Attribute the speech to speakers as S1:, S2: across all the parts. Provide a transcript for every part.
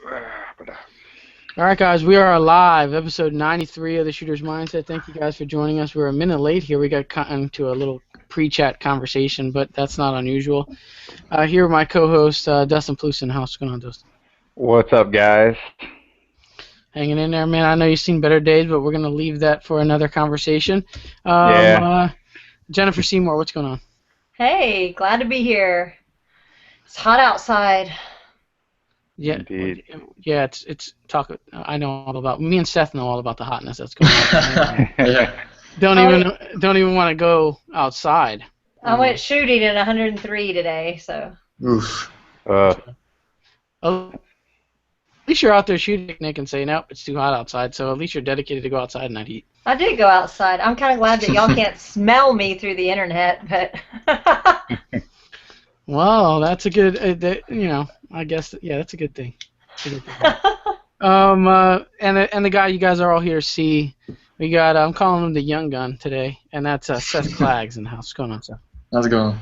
S1: All right, guys, we are live, episode 93 of the Shooter's Mindset. Thank you guys for joining us. We're a minute late here. We got into a little pre-chat conversation, but that's not unusual. Here, my co-host, Dustin Plusson. How's it going on, Dustin?
S2: What's up, guys?
S1: Hanging in there, man. I know you've seen better days, but we're going to leave that for another conversation. Jennifer Seymour, what's going on?
S3: Hey, glad to be here. It's hot outside.
S1: Yeah,
S2: Indeed.
S1: Yeah. It's talk. I know all about. Me and Seth know all about the hotness that's going on.
S2: Yeah.
S1: Don't even want to go outside.
S3: I went shooting at 103 today, so.
S4: Oof.
S1: At least you're out there shooting, Nick, and say, nope, it's too hot outside. So at least you're dedicated to go outside in that heat.
S3: I did go outside. I'm kind of glad that y'all can't smell me through the internet, but.
S1: Well, that's a good. I guess that's a good thing. And the guy you guys are all here to see, we got. I'm calling him the young gun today, and that's Seth Clagg in the house. What's going on, Seth?
S4: How's it going?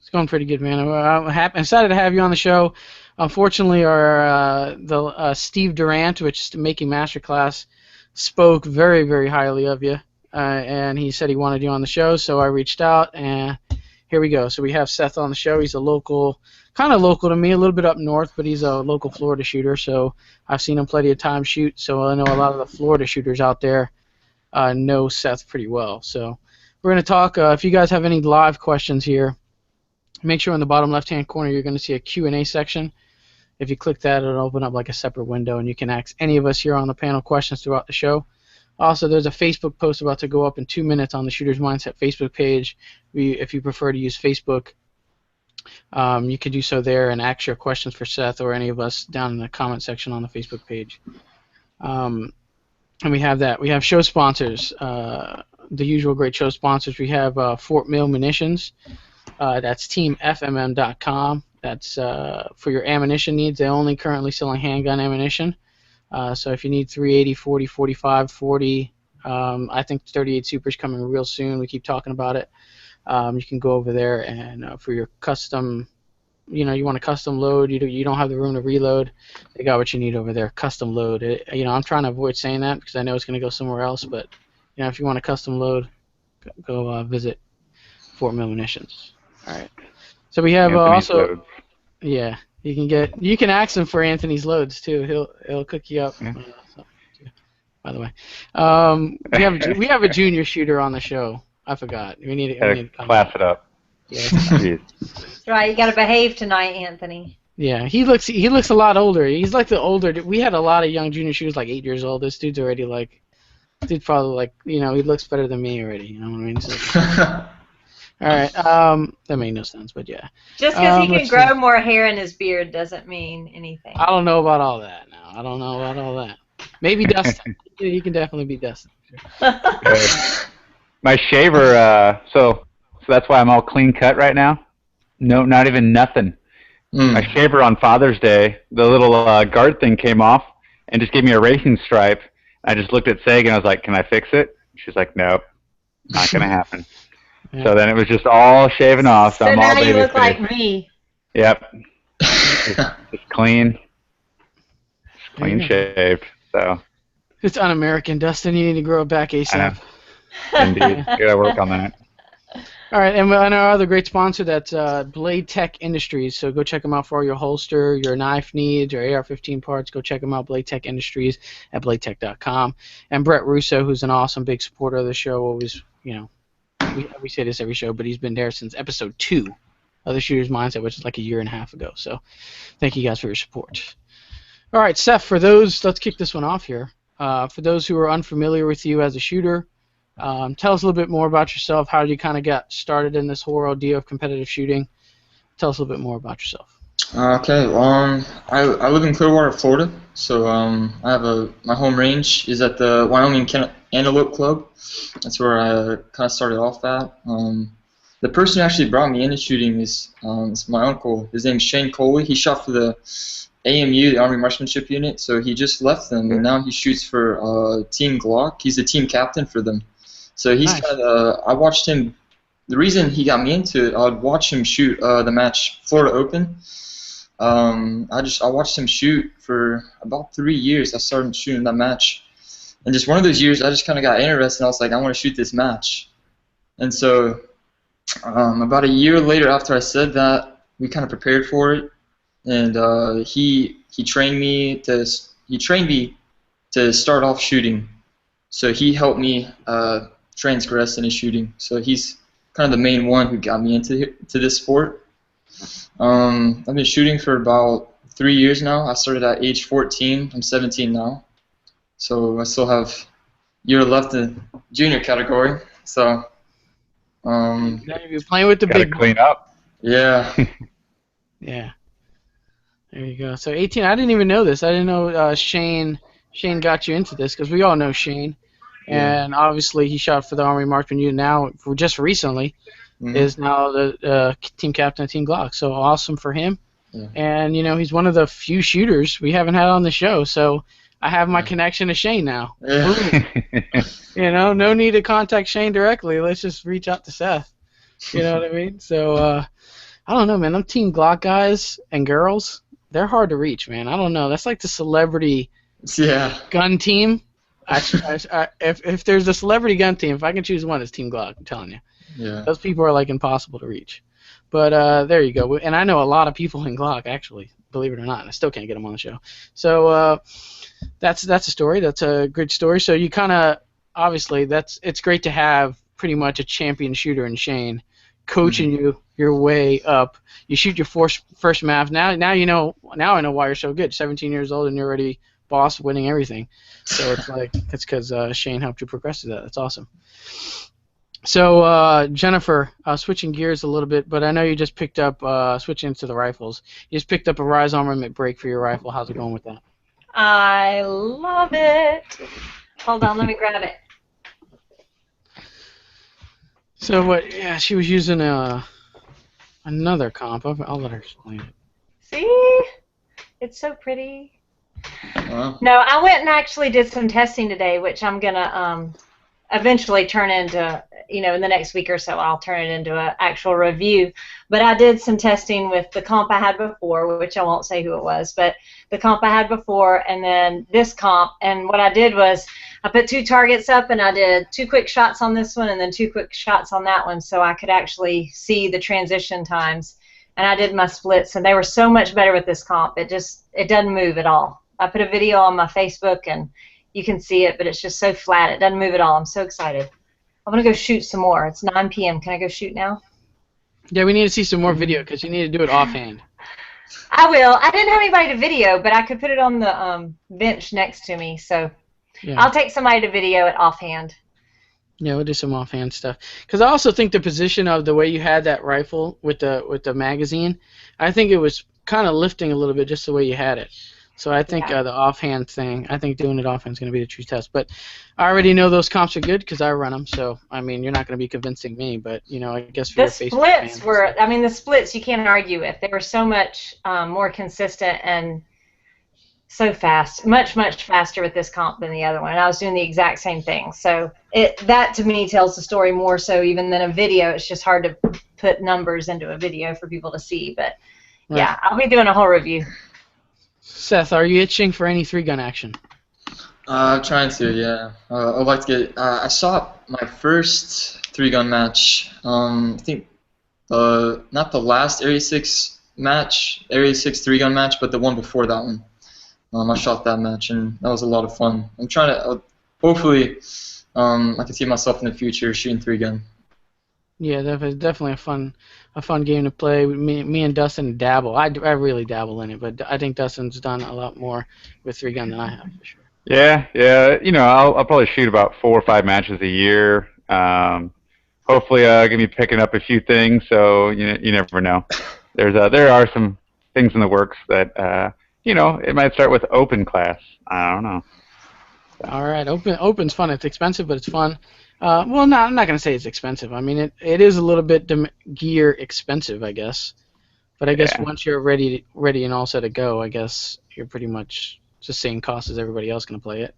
S1: It's going pretty good, man. I'm excited to have you on the show. Unfortunately, our Steve Durant, which is the Making Masterclass, spoke very, very highly of you, and he said he wanted you on the show. So I reached out, and here we go. So we have Seth on the show. He's a local, kind of local to me, a little bit up north, but he's a local Florida shooter. So I've seen him plenty of times shoot. So I know a lot of the Florida shooters out there know Seth pretty well. So we're going to talk. If you guys have any live questions here, make sure in the bottom left-hand corner you're going to see a Q&A section. If you click that, it'll open up like a separate window, and you can ask any of us here on the panel questions throughout the show. Also, there's a Facebook post about to go up in 2 minutes on the Shooter's Mindset Facebook page. If you prefer to use Facebook, you can do so there and ask your questions for Seth or any of us down in the comment section on the Facebook page. And we have that. We have show sponsors, the usual great show sponsors. We have Fort Mill Munitions. That's teamfmm.com. That's for your ammunition needs. They're only currently selling handgun ammunition. So if you need 380, 40, 45, 40, I think 38 Super is coming real soon. We keep talking about it. You can go over there and for your custom, you want a custom load. You don't have the room to reload. They got what you need over there. Custom load. I'm trying to avoid saying that because I know it's going to go somewhere else. But if you want a custom load, go visit Fort Mill Munitions. All right. So we have also. Loads. Yeah. You can ask him for Anthony's loads too. He'll cook you up. Yeah. By the way, we have a junior shooter on the show. I forgot. We need to
S2: class it up.
S1: Yeah.
S3: That's right. You got to behave tonight, Anthony.
S1: Yeah, he looks a lot older. He's like the older. We had a lot of young junior shooters, like 8 years old. This dude's already probably he looks better than me already. You know what I mean? So, all right, that made no sense, but yeah.
S3: Just because he can grow more hair in his beard doesn't mean anything.
S1: I don't know about all that now. I don't know about all that. Maybe Dustin. He can definitely be Dustin.
S2: My shaver, so that's why I'm all clean cut right now. No, not even nothing. My shaver on Father's Day, the little guard thing came off and just gave me a racing stripe. I just looked at Seg and I was like, "Can I fix it?" She's like, "Nope, not gonna happen." Yeah. So then it was just all shaven off. So I'm
S3: now
S2: all
S3: you look like me.
S2: Yep. just clean shaved. So.
S1: It's un-American, Dustin. You need to grow it back ASAP.
S2: Indeed. Gotta work on that.
S1: All right, and our other great sponsor, that's Blade Tech Industries. So go check them out for all your holster, your knife needs, your AR-15 parts. Go check them out, Blade Tech Industries at bladetech.com. And Brett Russo, who's an awesome big supporter of the show, always, we say this every show, but he's been there since episode 2 of the Shooter's Mindset, which is like a year and a half ago. So thank you guys for your support. All right, Seth, let's kick this one off here. For those who are unfamiliar with you as a shooter, tell us a little bit more about yourself. How did you kind of get started in this whole idea of competitive shooting? Tell us a little bit more about yourself.
S4: Okay, I live in Clearwater, Florida. So I have my home range is at the Wyoming Antelope Club. That's where I kind of started off at. The person who actually brought me into shooting is my uncle. His name's Shane Coley. He shot for the AMU, the Army Marksmanship Unit. So he just left them, and now he shoots for Team Glock. He's the team captain for them. So he's kind of. I watched him. The reason he got me into it, I would watch him shoot the match Florida Open. I watched him shoot for about 3 years. I started shooting that match, and just one of those years, I just kind of got interested. And I was like, I want to shoot this match, and so about a year later after I said that, we kind of prepared for it, and he trained me to start off shooting. So he helped me transgress into shooting. So he's kind of the main one who got me into this sport. I've been shooting for about 3 years now. I started at age 14. I'm 17 now. So I still have a year left in junior category. So
S1: Now you're playing with the
S2: Gotta
S1: big
S2: clean up.
S4: yeah.
S1: Yeah. There you go. So 18. I didn't even know this. I didn't know Shane got you into this because we all know Shane,
S4: Yeah.
S1: and obviously he shot for the Army Marksman Unit now. For just recently,
S4: Mhm.
S1: is now the team captain of Team Glock. So awesome for him.
S4: Yeah.
S1: And he's one of the few shooters we haven't had on the show. So I have my
S4: Yeah.
S1: connection to Shane now.
S4: Yeah.
S1: Boom. No need to contact Shane directly. Let's just reach out to Seth. You know what I mean? So I don't know, man. Them Team Glock guys and girls, they're hard to reach, man. I don't know. That's like the celebrity
S4: Yeah.
S1: gun team. If there's a celebrity gun team, if I can choose one, it's Team Glock. I'm telling you,
S4: Yeah.
S1: those people are like impossible to reach. But there you go. And I know a lot of people in Glock, actually, believe it or not. And I still can't get them on the show. So that's a story. That's a good story. So you kind of obviously it's great to have pretty much a champion shooter in Shane coaching you your way up. You shoot your first map. Now I know why you're so good. 17 years old and you're already boss, winning everything. So it's like it's because Shane helped you progress to that. That's awesome. So Jennifer, switching gears a little bit, but I know you just picked up switching into the rifles. You just picked up a Rise Armament break for your rifle. How's it going with that?
S3: I love it. Hold on, let me grab it.
S1: So what? Yeah, she was using another comp. I'll let her explain it.
S3: See? It's so pretty.
S4: Wow.
S3: No, I went and actually did some testing today, which I'm going to eventually turn into, in the next week or so, I'll turn it into an actual review. But I did some testing with the comp I had before, which I won't say who it was, but the comp I had before and then this comp. And what I did was I put 2 targets up and I did 2 quick shots on this one and then 2 quick shots on that one so I could actually see the transition times. And I did my splits, and they were so much better with this comp. It doesn't move at all. I put a video on my Facebook, and you can see it, but it's just so flat. It doesn't move at all. I'm so excited. I'm going to go shoot some more. It's 9 p.m. Can I go shoot now?
S1: Yeah, we need to see some more video because you need to do it offhand.
S3: I will. I didn't have anybody to video, but I could put it on the bench next to me, so
S1: Yeah.
S3: I'll take somebody to video it offhand.
S1: Yeah, we'll do some offhand stuff. Because I also think the position of the way you had that rifle with the magazine, I think it was kind of lifting a little bit just the way you had it. So I think
S3: Yeah.
S1: the offhand thing, I think doing it offhand is going to be the true test. But I already know those comps are good because I run them. So, I mean, you're not going to be convincing me. But, I guess for
S3: The
S1: your Facebook fans.
S3: splits were, the splits you can't argue with. They were so much more consistent and so fast, much, much faster with this comp than the other one. And I was doing the exact same thing. So that to me tells the story more so even than a video. It's just hard to put numbers into a video for people to see. But,
S1: Right.
S3: yeah, I'll be doing a whole review.
S1: Seth, are you itching for any 3-gun action?
S4: I'm trying to, yeah. I'd like to get. I shot my first 3-gun match. I think not the last Area 6 match, Area 6 3-gun match, but the one before that one. I shot that match, and that was a lot of fun. I'm trying to. Hopefully, I can see myself in the future shooting 3-gun.
S1: Yeah, definitely a fun game to play. Me and Dustin dabble. I really dabble in it, but I think Dustin's done a lot more with 3-gun than I have for sure.
S2: Yeah. I'll probably shoot about 4 or 5 matches a year. Hopefully, gonna be picking up a few things. So you never know. There are some things in the works that it might start with open class. I don't know.
S1: All right, open's fun. It's expensive, but it's fun. Well, no, I'm not gonna say it's expensive. I mean, it is a little bit gear expensive, I guess. But I guess
S2: Yeah.
S1: once you're ready and all set to go, I guess you're pretty much just same cost as everybody else gonna play it.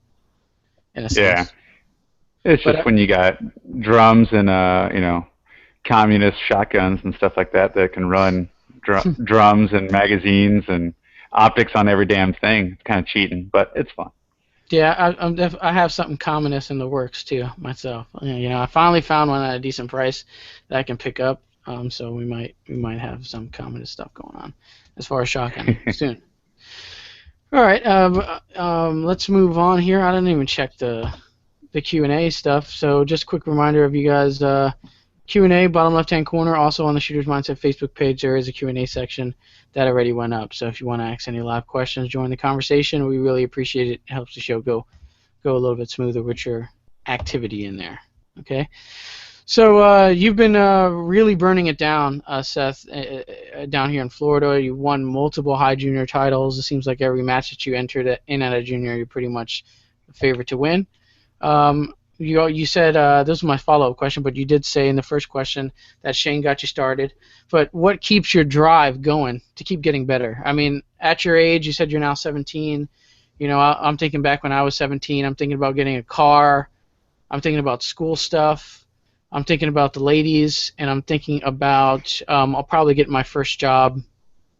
S1: In a sense.
S2: Yeah. It's
S1: But
S2: just when you got drums and communist shotguns and stuff like that that can run drums and magazines and optics on every damn thing. It's kind of cheating, but it's fun.
S1: Yeah, I have something communist in the works too myself. You know, I finally found one at a decent price that I can pick up. So we might have some communist stuff going on as far as shotgun soon. All right, let's move on here. I didn't even check the Q&A stuff. So just a quick reminder of you guys. Q&A, bottom left-hand corner. Also on the Shooter's Mindset Facebook page, there is a Q&A section that already went up. So if you want to ask any live questions, join the conversation. We really appreciate it. It helps the show go a little bit smoother with your activity in there. Okay. So you've been really burning it down, Seth, down here in Florida. You won multiple high junior titles. It seems like every match that you entered in at a junior, you're pretty much the favorite to win. You said this was my follow-up question, but you did say in the first question that Shane got you started. But what keeps your drive going to keep getting better? I mean, at your age, you said you're now 17. You know, I'm thinking back when I was 17. I'm thinking about getting a car. I'm thinking about school stuff. I'm thinking about the ladies, and I'm thinking about I'll probably get my first job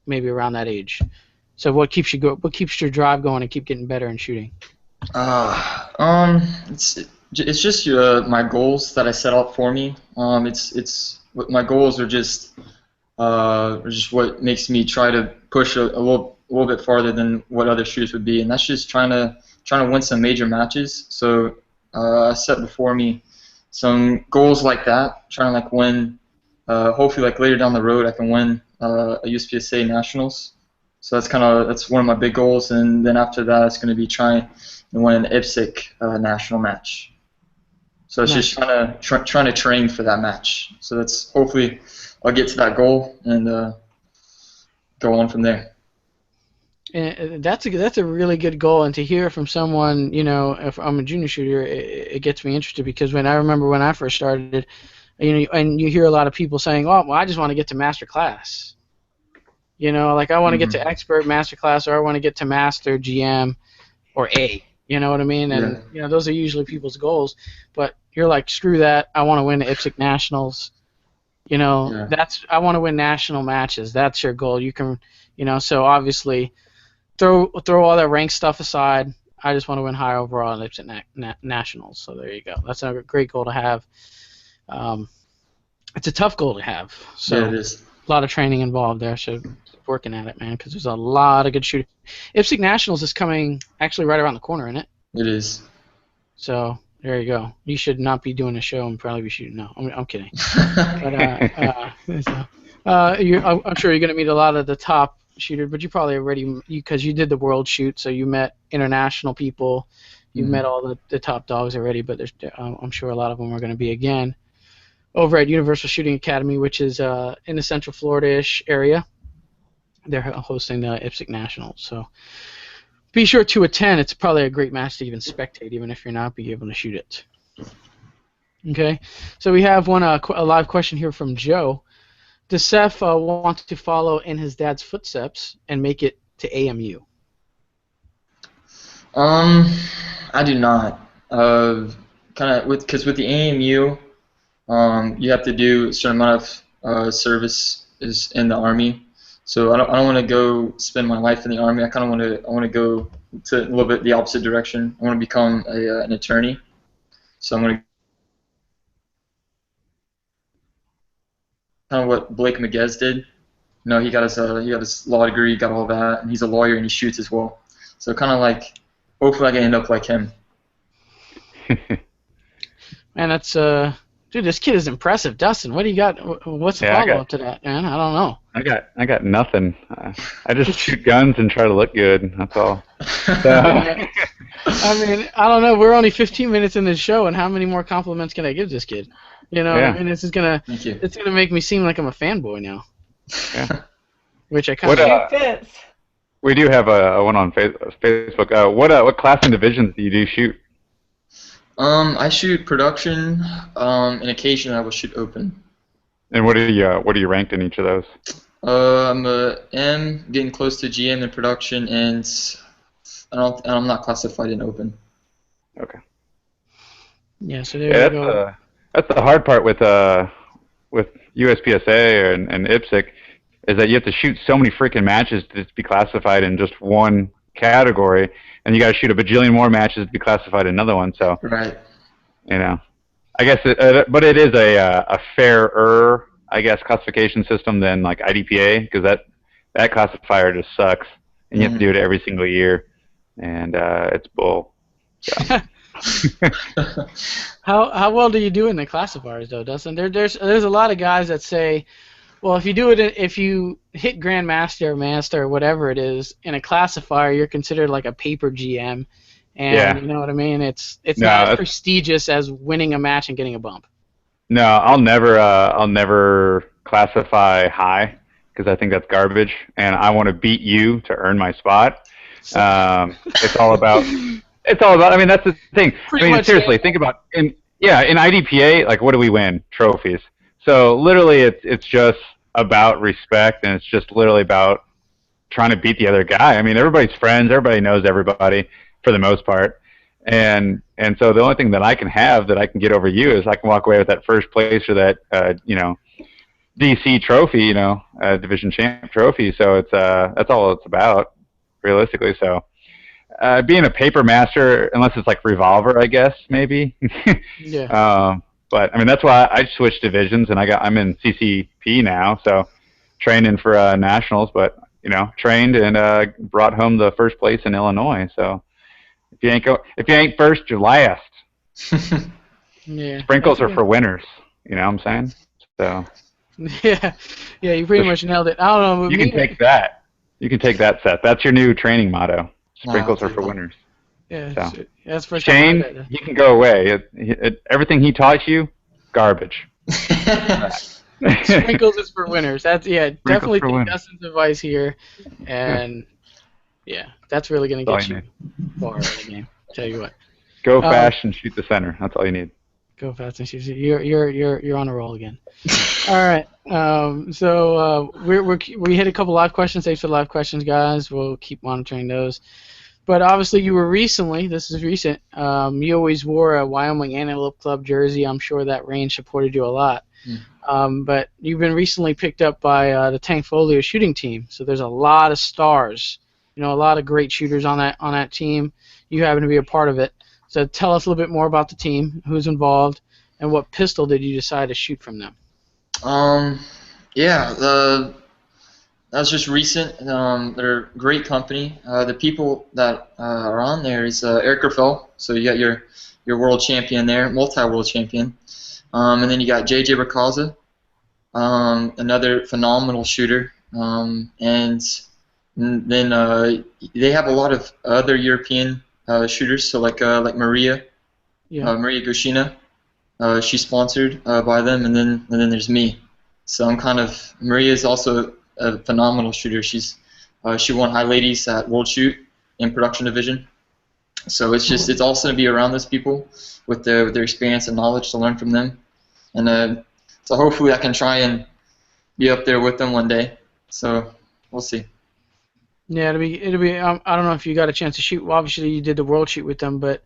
S1: maybe around that age. So what keeps your drive going and keep getting better in shooting?
S4: It's just my goals that I set out for me. It's my goals are just what makes me try to push a little bit farther than what other shooters would be, and that's just trying to win some major matches. So I set before me some goals like that, trying to win. Hopefully, later down the road, I can win a USPSA nationals. So that's one of my big goals, and then after that, it's going to be trying to win an IPSC national match. So it's just trying to train for that match. So that's hopefully I'll get to that goal and go on from there.
S1: And that's a really good goal, and to hear from someone, you know, if I'm a junior shooter, it gets me interested, because I remember when I first started, you know, and you hear a lot of people saying, "Oh, well, I just want to get to master class." You know, like I want to get to expert master class, or I want to get to master GM or A. You know what I mean? And you know, those are usually people's goals. But you're like, screw that. I want to win the IPSC nationals. You know, I want to win national matches. That's your goal. You can, you know, so obviously throw all that rank stuff aside. I just want to win high overall in IPSC nationals. So there you go. That's a great goal to have. It's a tough goal to have. So
S4: yeah, it is.
S1: A lot of training involved there. So keep working at it, man, because there's a lot of good shooting. IPSC nationals is coming actually right around the corner, isn't it?
S4: It is.
S1: So there you go. You should not be doing a show and probably be shooting. No, I'm kidding. But I'm sure you're going to meet a lot of the top shooters, but you probably already, because you did the world shoot, so you met international people. You met all the top dogs already, but I'm sure a lot of them are going to be again over at Universal Shooting Academy, which is in the Central Florida-ish area. They're hosting the IPSC Nationals, so be sure to attend. It's probably a great match to even spectate, even if you're not be able to shoot it. Okay, so we have a live question here from Joe. Does Seth want to follow in his dad's footsteps and make it to AMU?
S4: I do not. Because with the AMU, you have to do a certain amount of service is in the Army. So I don't want to go spend my life in the Army. I want to go to a little bit the opposite direction. I want to become an attorney. So I'm going to kind of what Blake Maguez did. You know, he got his law degree, got all that, and he's a lawyer and he shoots as well. So kind of hopefully I can end up like him.
S1: Man, that's dude, this kid is impressive. Dustin, what do you got? What's the follow-up to that, man? I don't know.
S2: I got nothing. I just shoot guns and try to look good. That's all. So.
S1: I mean, I don't know. We're only 15 minutes in this show, and how many more compliments can I give this kid? You know, I mean, it's gonna make me seem like I'm a fanboy now.
S2: Yeah.
S1: Which I kind of
S3: fits.
S2: We do have a one on Facebook. What class and divisions do you shoot?
S4: I shoot production, and occasionally I will shoot open.
S2: And what are you ranked in each of those?
S4: I'm a M, getting close to GM in production, and I'm not classified in open.
S2: Okay.
S1: Yeah, so there you go.
S2: That's the hard part with USPSA and IPSC. is that you have to shoot so many freaking matches to be classified in just one category, and you got to shoot a bajillion more matches to be classified in another one. So,
S4: Right.
S2: you know, I guess, but it is a fairer, I guess, classification system than like IDPA, because that classifier just sucks, and you have to do it every single year, and it's bull. So.
S1: How well do you do in the classifiers though, Dustin? There's a lot of guys that say, well, if you hit Grandmaster or Master or whatever it is in a classifier, you're considered like a paper GM, and you know what I mean. It's not as prestigious as winning a match and getting a bump.
S2: No, I'll never classify high because I think that's garbage, and I want to beat you to earn my spot. It's all about. I mean, that's the thing.
S1: Pretty much
S2: seriously, think about in IDPA, like what do we win? Trophies. So literally, it's just about respect, and it's just literally about trying to beat the other guy. I mean, everybody's friends. Everybody knows everybody for the most part. And so the only thing that I can have that I can get over you is I can walk away with that first place or that DC trophy, division champ trophy. So it's that's all it's about, realistically. So being a paper master, unless it's like Revolver, I guess maybe.
S1: Yeah.
S2: But I mean that's why I switched divisions and I'm in CCP now, so training for nationals, but trained and brought home the first place in Illinois. So. If you ain't first, you're last.
S1: Yeah.
S2: Sprinkles are for winners. You know what I'm saying? So.
S1: Yeah, you pretty much nailed it. I don't know.
S2: You can take that. You can take that, Seth. That's your new training motto. Sprinkles are for winners.
S1: Yeah,
S2: so.
S1: That's for
S2: Shane, he can go away. Everything he taught you, garbage.
S1: Sprinkles is for winners. That's definitely
S2: take
S1: Dustin's advice here, and that's really gonna get you far in the game. Tell you what.
S2: Go fast and shoot the center. That's all you need.
S1: Go fast and shoot. You're on a roll again. All right. So we hit a couple live questions. Thanks for the live questions, guys. We'll keep monitoring those. But obviously, you were recently. This is recent. You always wore a Wyoming Antelope Club jersey. I'm sure that range supported you a lot. But you've been recently picked up by the Tank Folio shooting team. So there's a lot of stars. A lot of great shooters on that team. You happen to be a part of it. So tell us a little bit more about the team, who's involved, and what pistol did you decide to shoot from them?
S4: That was just recent. They're a great company. The people that are on there is Eric Raffel. So you got your world champion there, multi-world champion. And then you got JJ Racaza, another phenomenal shooter. And then they have a lot of other European shooters, so like Maria, Maria Gushina. She's sponsored by them, and then there's me. So Maria is also a phenomenal shooter. She won High Ladies at World Shoot in production division. So it's also to be around those people with their experience and knowledge to learn from them, and so hopefully I can try and be up there with them one day. So we'll see.
S1: Yeah, it'll be. I don't know if you got a chance to shoot. Well, obviously you did the world shoot with them, but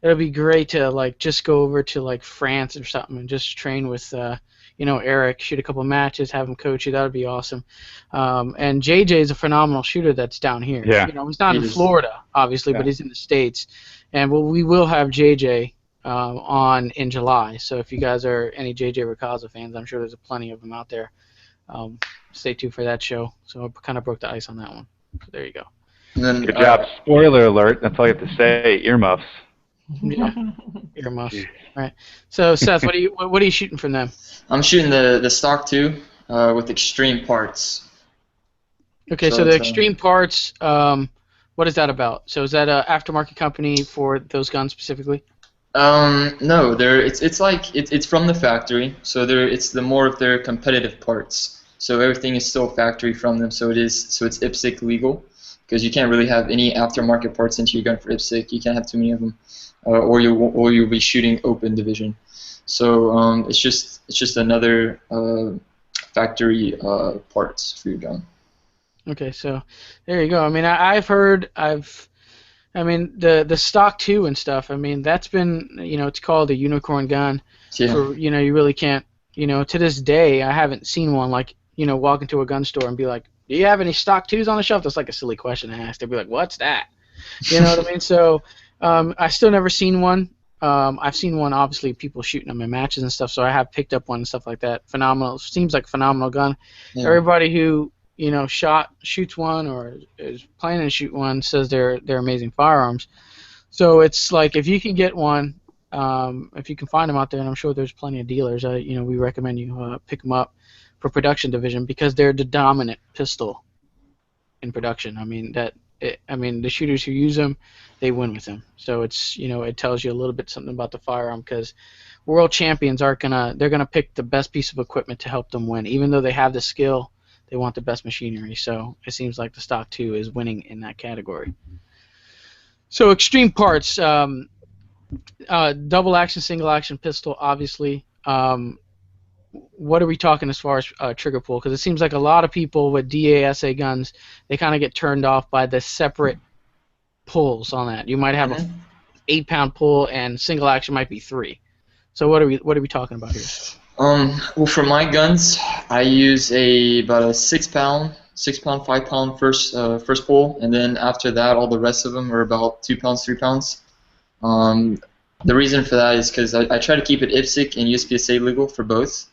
S1: it'll be great to just go over to France or something and just train with Eric, shoot a couple matches, have him coach you. That would be awesome. And JJ is a phenomenal shooter that's down here.
S2: Yeah.
S1: He's not in Florida, obviously, but he's in the States. And we will have JJ on in July. So if you guys are any JJ Racaza fans, I'm sure there's plenty of them out there. Stay tuned for that show. So I kind of broke the ice on that one. So there you go.
S4: And then,
S2: good job. Spoiler alert. That's all you have to say. Earmuffs.
S1: Yeah. Earmuffs. All right. So Seth, what are you shooting from them?
S4: I'm shooting the stock 2 with extreme parts.
S1: Okay, so the extreme parts. What is that about? So is that an aftermarket company for those guns specifically?
S4: No, it's from the factory. So it's the more of their competitive parts. So everything is still factory from them. So it's IPSC legal, because you can't really have any aftermarket parts into your gun for IPSC. You can't have too many of them, or you'll be shooting open division. So it's just another factory parts for your gun.
S1: Okay, so there you go. I mean, the stock 2 and stuff. I mean, that's been it's called a unicorn gun.
S4: Yeah.
S1: You really can't. To this day, I haven't seen one like walk into a gun store and be like, "Do you have any stock 2s on the shelf?" That's like a silly question to ask. They'd be like, "What's that?" You know what I mean? So I still never seen one. I've seen one, obviously, people shooting them in matches and stuff. So I have picked up one and stuff like that. Phenomenal. Seems like a phenomenal gun.
S4: Yeah.
S1: Everybody who shoots one or is planning to shoot one says they're amazing firearms. So it's like if you can get one, if you can find them out there, and I'm sure there's plenty of dealers. We recommend you pick them up for production division because they're the dominant pistol in production. I mean the shooters who use them, they win with them. So it's it tells you a little bit something about the firearm because world champions they're gonna pick the best piece of equipment to help them win, even though they have the skill. They want the best machinery. So it seems like the stock 2 is winning in that category. So extreme parts, double action, single action pistol, obviously. What are we talking as far as trigger pull? Because it seems like a lot of people with DASA guns, they kind of get turned off by the separate pulls on that. You might have a 8-pound pull, and single action might be 3. So what are we talking about here?
S4: Well, for my guns, I use about a 6-pound, 5-pound first pull, and then after that, all the rest of them are about 2 pounds, 3 pounds. The reason for that is because I try to keep it IPSC and USPSA legal for both.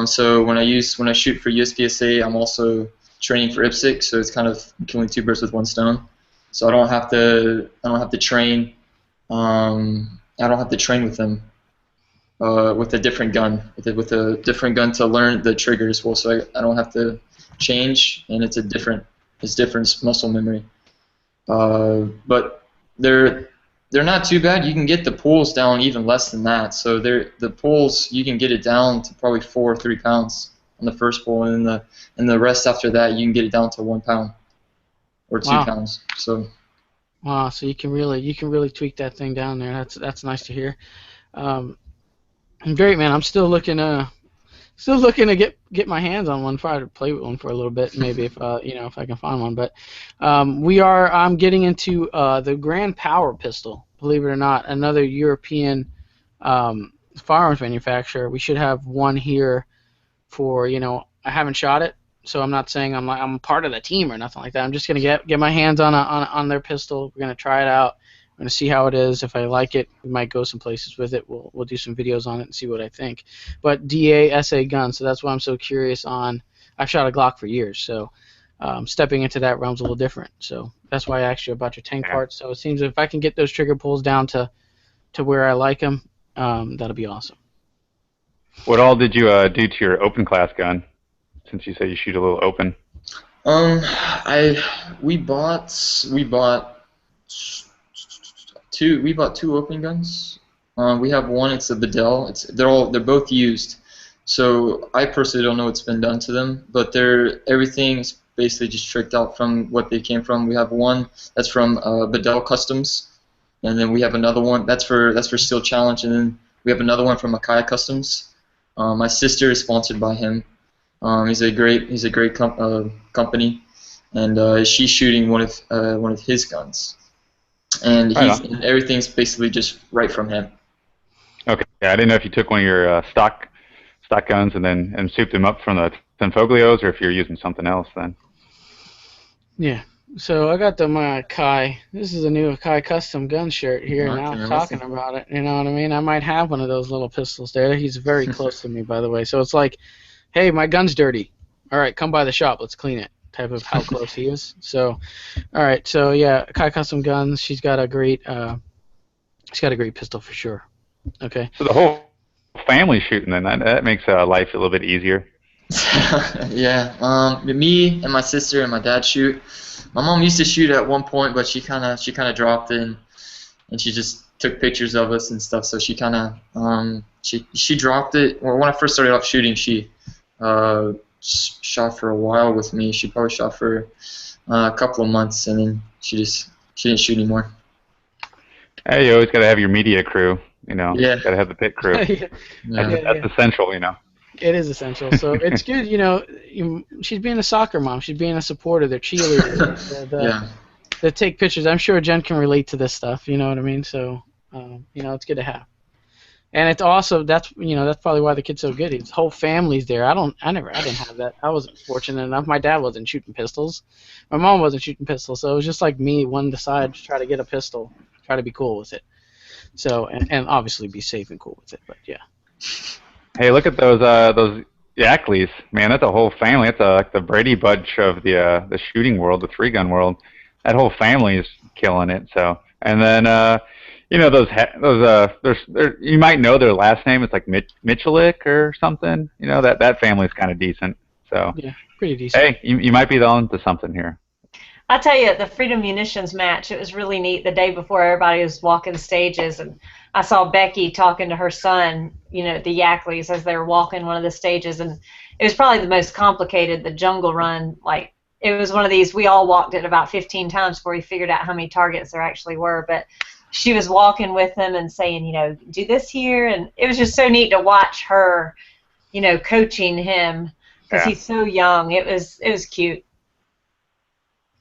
S4: So when I shoot for USPSA, I'm also training for IPSC, so it's kind of killing 2 birds with 1 stone. So I don't have to train. I don't have to train with them. With a different gun, with a different gun to learn the trigger as well, so I don't have to change, and it's different muscle memory. But they're not too bad. You can get the pulls down even less than that. So the pulls you can get it down to probably 4 or 3 pounds on the first pull, and the rest after that you can get it down to 1 pound or 2 pounds. So.
S1: Wow, so you can really tweak that thing down there. That's nice to hear. Great, man. I'm still looking to get my hands on one, try to play with one for a little bit, maybe if I can find one. But I'm getting into the Grand Power pistol. Believe it or not, another European firearms manufacturer. We should have one here for I haven't shot it, so I'm not saying I'm part of the team or nothing like that. I'm just gonna get my hands on their pistol. We're gonna try it out. I'm going to see how it is. If I like it, we might go some places with it. We'll do some videos on it and see what I think. But DASA gun, so that's why I'm so curious on. I've shot a Glock for years, so stepping into that realm's a little different. So that's why I asked you about your tank parts. So it seems if I can get those trigger pulls down to where I like them, that'll be awesome.
S2: What all did you do to your open class gun? Since you say you shoot a little open.
S4: We bought two open guns. We have one. It's a Bedell. They're both used. So I personally don't know what's been done to them, but everything's basically just tricked out from what they came from. We have one that's from Bedell Customs, and then we have another one that's for Steel Challenge, and then we have another one from Akai Customs. My sister is sponsored by him. He's a great company, and she's shooting one of his guns. And everything's basically just right from him.
S2: Okay, I didn't know if you took one of your stock guns and souped them up from the Tenfoglios, or if you're using something else then.
S1: Yeah, so I got my Akai. This is a new Akai custom gun shirt here. Now I'm talking about it. You know what I mean? I might have one of those little pistols there. He's very close to me, by the way. So it's like, hey, my gun's dirty. All right, come by the shop. Let's clean it. Type of how close he is. So, all right. So yeah, Kai Custom Guns. She's got a great pistol for sure. Okay.
S2: So the whole family shooting, then that makes life a little bit easier.
S4: Yeah. Me and my sister and my dad shoot. My mom used to shoot at one point, but she kind of dropped it, and she just took pictures of us and stuff. So she kind of she dropped it. Well, when I first started off shooting, she shot for a while with me. She probably shot for a couple of months, and then she didn't shoot anymore.
S2: Hey, you always got to have your media crew, Yeah. Got to have the pit crew. That's essential,
S1: It is essential. So it's good, she's being a soccer mom. She's being a supporter. They're cheerleaders. They take pictures. I'm sure Jen can relate to this stuff. You know what I mean? So, it's good to have. And it's also that's probably why the kid's so good. His whole family's there. I didn't have that. I wasn't fortunate enough. My dad wasn't shooting pistols. My mom wasn't shooting pistols. So it was just like me, one decided to try to get a pistol, try to be cool with it. So and obviously be safe and cool with it. But yeah.
S2: Hey, look at those Yackleys, man. That's a whole family. That's like the Brady Bunch of the shooting world, the 3-gun world. That whole family is killing it. So, and then you might know their last name. It's like Michelik or something. That family's kind of decent. So
S1: yeah, pretty decent.
S2: Hey, you might be on to something here.
S3: I'll tell you, the Freedom Munitions match, it was really neat the day before everybody was walking the stages, and I saw Becky talking to her son, the Yackleys, as they were walking one of the stages, and it was probably the most complicated, the jungle run. Like, it was one of these, we all walked it about 15 times before we figured out how many targets there actually were, but she was walking with him and saying, do this here, and it was just so neat to watch her, coaching him, because he's so young. It was cute.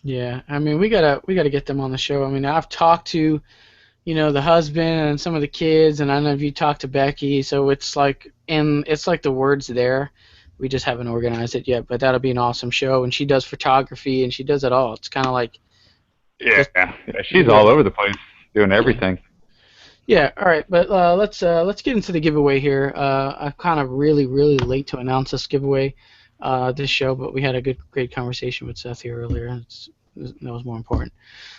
S1: Yeah, I mean, we gotta get them on the show. I mean, I've talked to, the husband and some of the kids, and I don't know if you talked to Becky. So it's like the word's there. We just haven't organized it yet, but that'll be an awesome show. And she does photography, and she does it all. It's kind of like
S2: she's all over the place doing everything.
S1: Yeah. All right, but let's get into the giveaway here. I'm kind of really late to announce this giveaway. This show, but we had a great conversation with Seth here earlier. That was more important.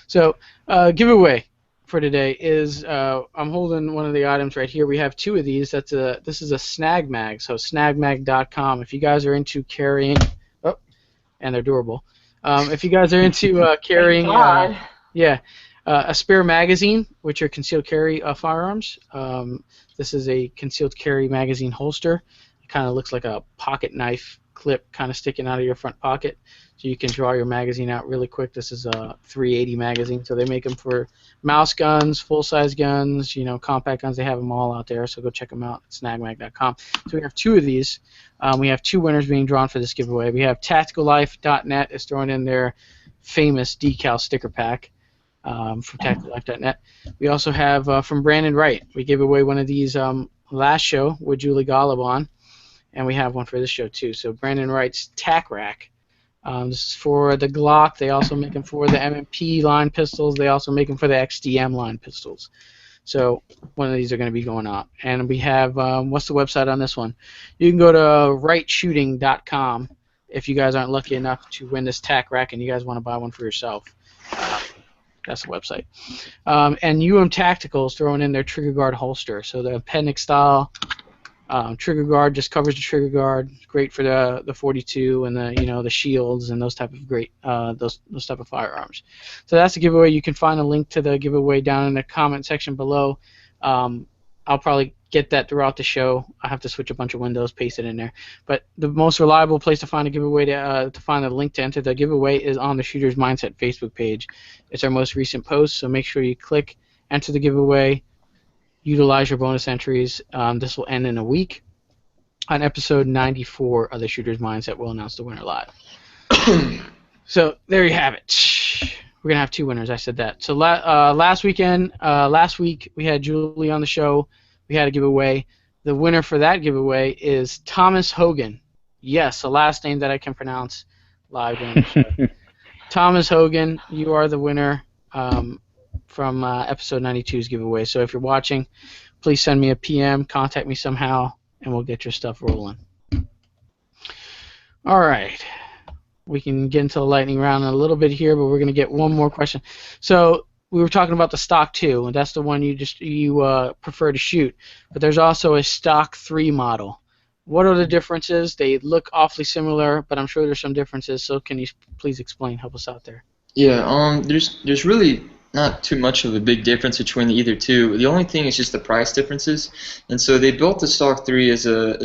S1: So, giveaway for today is I'm holding one of the items right here. We have 2 of these. This is a snag mag. So snagmag.com. If you guys are into carrying, and they're durable. If you guys are into carrying, a spare magazine, which are concealed carry firearms. This is a concealed carry magazine holster. It kind of looks like a pocket knife clip kind of sticking out of your front pocket, so you can draw your magazine out really quick. This is a 380 magazine, so they make them for mouse guns, full-size guns, compact guns. They have them all out there, so go check them out at snagmag.com. So we have 2 of these. We have 2 winners being drawn for this giveaway. We have tacticallife.net is throwing in their famous decal sticker pack from tacticallife.net. We also have from Brandon Wright. We gave away one of these last show with Julie Golub on. And we have one for this show too. So Brandon Wright's Tac Rack. This is for the Glock. They also make them for the M&P line pistols. They also make them for the XDM line pistols. So one of these are going to be going out. And we have, what's the website on this one? You can go to rightshooting.com if you guys aren't lucky enough to win this Tac Rack and you guys want to buy one for yourself. That's the website. And Tactical is throwing in their trigger guard holster. So the appendix style. Trigger guard just covers the trigger guard. Great for the 42 and the shields and those type of those type of firearms. So that's the giveaway. You can find a link to the giveaway down in the comment section below. I'll probably get that throughout the show. I have to switch a bunch of windows, paste it in there. But the most reliable place to find a giveaway to find a link to enter the giveaway is on the Shooter's Mindset Facebook page. It's our most recent post, so make sure you click enter the giveaway. Utilize your bonus entries. This will end in a week. On episode 94 of the Shooter's Mindset, we'll announce the winner live. So there you have it. We're gonna have 2 winners. I said that. So last week we had Julie on the show. We had a giveaway. The winner for that giveaway is Thomas Hogan. Yes, a last name that I can pronounce live during the show. Thomas Hogan, you are the winner. From episode 92's giveaway. So if you're watching, please send me a PM, contact me somehow, and we'll get your stuff rolling. All right. We can get into the lightning round in a little bit here, but we're going to get one more question. So we were talking about the Stock 2, and that's the one you prefer to shoot. But there's also a Stock 3 model. What are the differences? They look awfully similar, but I'm sure there's some differences. So can you please explain? Help us out there.
S4: Yeah. There's really not too much of a big difference between either two. The only thing is just the price differences. And so they built the Stock 3 as a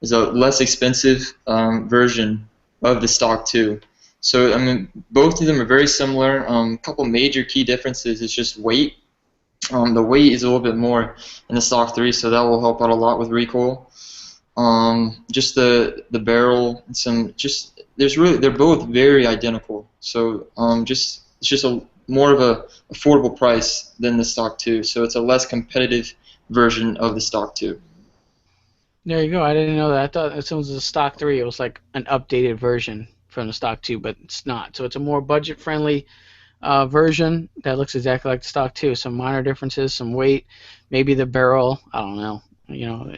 S4: less expensive version of the Stock 2. So I mean, both of them are very similar. A couple major key differences is just weight. The weight is a little bit more in the Stock 3, so that will help out a lot with recoil. Just the barrel and they're both very identical. So it's just a more of a affordable price than the Stock 2. So it's a less competitive version of the stock 2.
S1: There you go. I didn't know that. I thought as soon as it was a stock 3, it was like an updated version from the stock 2, but it's not. So it's a more budget-friendly version that looks exactly like the stock 2. Some minor differences, some weight, maybe the barrel. I don't know. You know,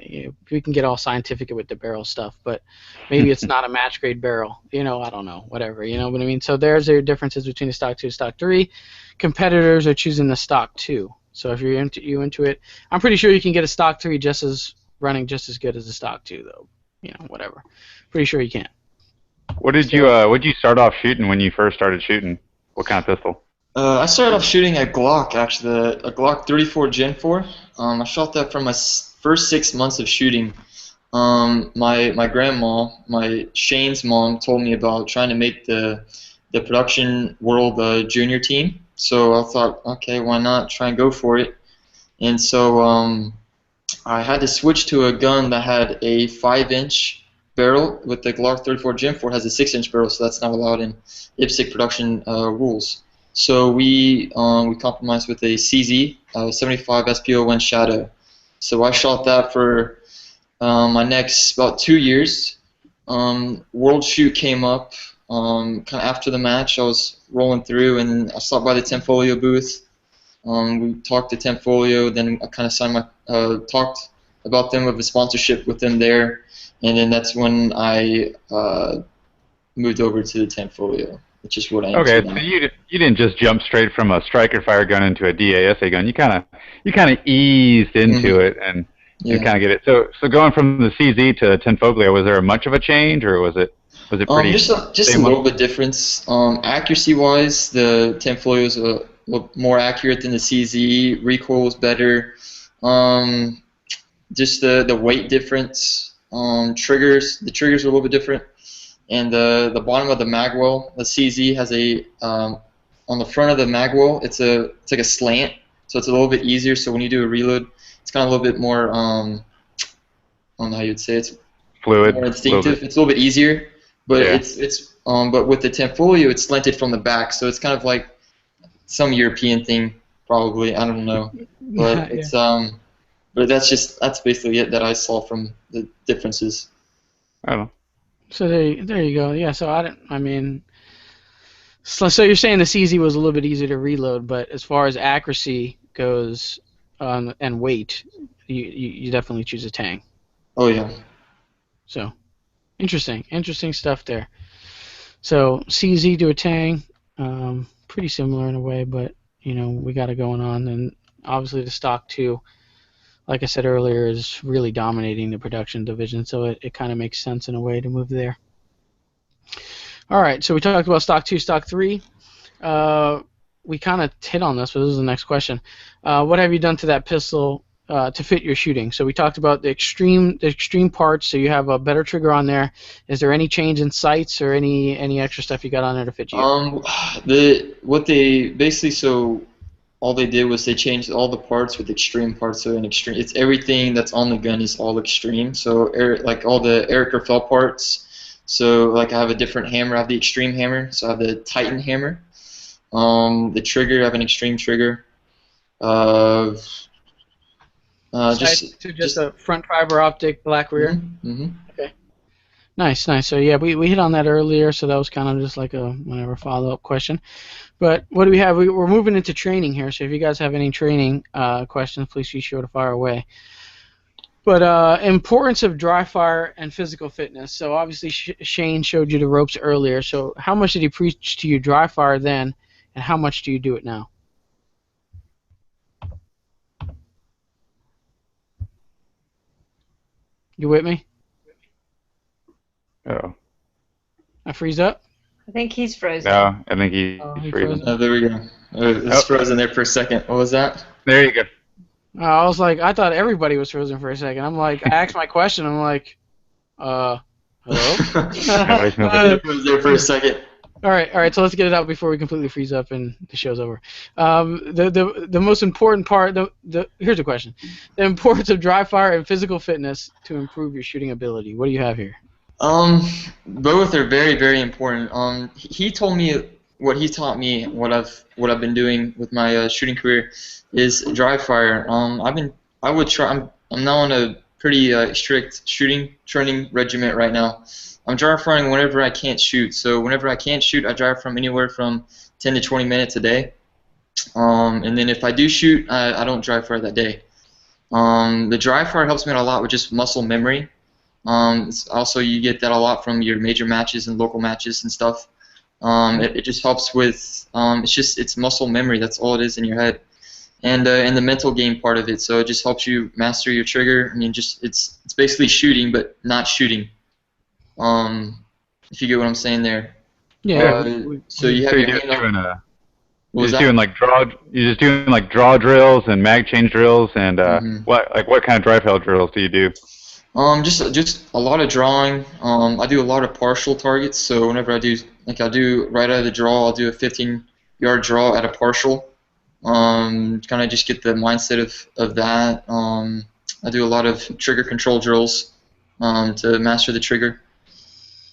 S1: we can get all scientific with the barrel stuff, but maybe it's not a match grade barrel. You know, I don't know. Whatever. You know what I mean? So there's the differences between the stock 2 and stock 3. Competitors are choosing the stock 2. So if you're into it, I'm pretty sure you can get a stock 3 running just as good as the stock 2, though. You know, whatever. Pretty sure you can.
S2: What did you start off shooting when you first started shooting? What kind of pistol?
S4: I started off shooting a Glock, actually, a Glock 34 Gen 4. I shot that for my first 6 months of shooting. My grandma, Shane's mom, told me about trying to make the production world junior team. So I thought, okay, why not try and go for it? And so I had to switch to a gun that had a 5-inch barrel. With the Glock 34 Gen 4 has a 6-inch barrel, so that's not allowed in IPSC production rules. So we compromised with a CZ 75 SPO1 Shadow. So I shot that for my next about 2 years. World Shoot came up kind of after the match. I was rolling through and I stopped by the Tenfolio booth. We talked to Tenfolio, then I kind of signed talked about them with a sponsorship with them there, and then that's when I moved over to the Tenfolio, which is what I am.
S2: Okay,
S4: now.
S2: so you didn't just jump straight from a striker fire gun into a DASA gun. You kind of eased into it and kind of get it. So going from the CZ to Tenfolio, was there much of a change, or was it pretty?
S4: Just a little bit difference. Accuracy wise, the Tenfolio is a little more accurate than the CZ. Recoil was better. Just the weight difference. Triggers. The triggers are a little bit different. And the bottom of the magwell, the CZ has a on the front of the magwell, it's like a slant, so it's a little bit easier. So when you do a reload, it's kind of a little bit more I don't know how you'd say it's
S2: fluid,
S4: more instinctive. It's a little bit easier, but but with the Tenfolio, it's slanted from the back, so it's kind of like some European thing, probably. I don't know, but it's but that's basically it that I saw from the differences.
S2: I don't know.
S1: So there you go. Yeah. So so you're saying the CZ was a little bit easier to reload, but as far as accuracy goes and weight, you definitely choose a Tang.
S4: Oh yeah.
S1: So interesting stuff there. So CZ to a Tang, pretty similar in a way, but you know we got it going on, and obviously the stock 2, like I said earlier, is really dominating the production division, so it kind of makes sense in a way to move there. All right, so we talked about stock 2, stock 3. We kind of hit on this, but this is the next question. What have you done to that pistol to fit your shooting? So we talked about the extreme parts, so you have a better trigger on there. Is there any change in sights or any extra stuff you got on there to fit you?
S4: All they did was they changed all the parts with extreme parts. So it's everything that's on the gun is all extreme. So like all the Eric Raffel parts. So like I have a different hammer. I have the extreme hammer. So I have the Titan hammer. The trigger, I have an extreme trigger.
S1: Just a front fiber optic black rear.
S4: Mm-hmm.
S1: Okay. Nice. So yeah, we hit on that earlier. So that was kind of just like a follow-up question. But what do we have? We're moving into training here, so if you guys have any training questions, please be sure to fire away. But importance of dry fire and physical fitness. So obviously Shane showed you the ropes earlier. So how much did he preach to you dry fire then, and how much do you do it now? You with me?
S2: Oh.
S1: I freeze up?
S3: I think he's frozen.
S2: No, I think he's freezing.
S4: Oh, there we go. It's frozen there for a second. What was that?
S2: There you go.
S1: I was like, I thought everybody was frozen for a second. I'm like, I asked my question. I'm like, hello?
S4: It was there for a second.
S1: All right. So let's get it out before we completely freeze up and the show's over. The most important part. Here's a question: the importance of dry fire and physical fitness to improve your shooting ability. What do you have here?
S4: Both are very, very important. He told me what he taught me. What I've been doing with my shooting career is dry fire. I would try. I'm now on a pretty strict shooting training regiment right now. I'm dry firing whenever I can't shoot. So whenever I can't shoot, I dry from anywhere from 10 to 20 minutes a day. And then if I do shoot, I don't dry fire that day. The dry fire helps me out a lot with just muscle memory. It's also, you get that a lot from your major matches and local matches and stuff. It just helps with it's muscle memory. That's all it is in your head, and the mental game part of it. So it just helps you master your trigger. I mean, it's basically shooting, but not shooting. If you get what I'm saying there.
S1: Yeah.
S4: So you have
S2: So
S4: your
S2: you're
S4: hand
S2: just
S4: up.
S2: doing
S4: What was
S2: you're
S4: that?
S2: just doing like draw drills and mag change drills and what kind of dry file drills do you do?
S4: Just a lot of drawing. I do a lot of partial targets. So whenever I'll do right out of the draw, I'll do a 15-yard draw at a partial. Kind of just get the mindset of that. I do a lot of trigger control drills to master the trigger.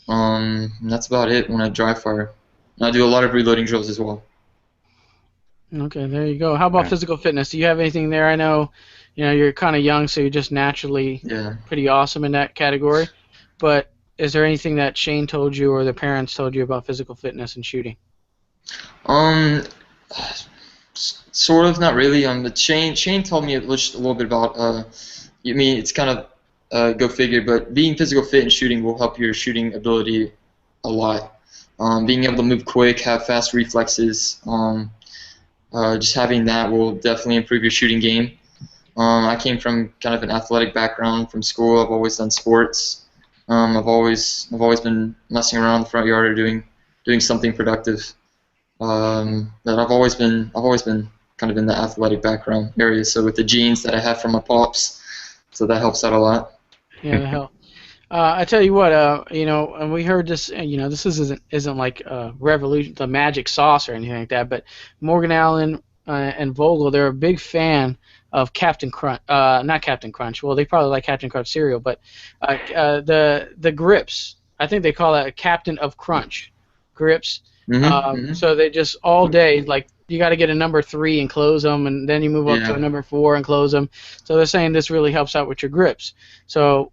S4: And that's about it when I dry fire. And I do a lot of reloading drills as well.
S1: Okay, there you go. How about physical fitness? Do you have anything there? I know, you're kind of young, so you're just naturally pretty awesome in that category. But is there anything that Shane told you or the parents told you about physical fitness and shooting?
S4: Sort of, not really. But Shane told me just a little bit about. I mean, it's kind of go figure, but being physical fit and shooting will help your shooting ability a lot. Being able to move quick, have fast reflexes. Just having that will definitely improve your shooting game. I came from kind of an athletic background from school. I've always done sports. I've always been messing around in the front yard or doing something productive. But I've always been kind of in the athletic background area. So with the genes that I have from my pops, so that helps out a lot.
S1: Yeah, the hell. I tell you what, and we heard this. This isn't like revolution, the magic sauce or anything like that. But Morgan Allen and Vogel, they're a big fan of Captain Crunch. Not Captain Crunch. Well, they probably like Captain Crunch cereal, but the grips. I think they call that a Captain of Crunch grips. So they just all day, like, you got to get a number 3 and close them, and then you move up to a number 4 and close them. So they're saying this really helps out with your grips. So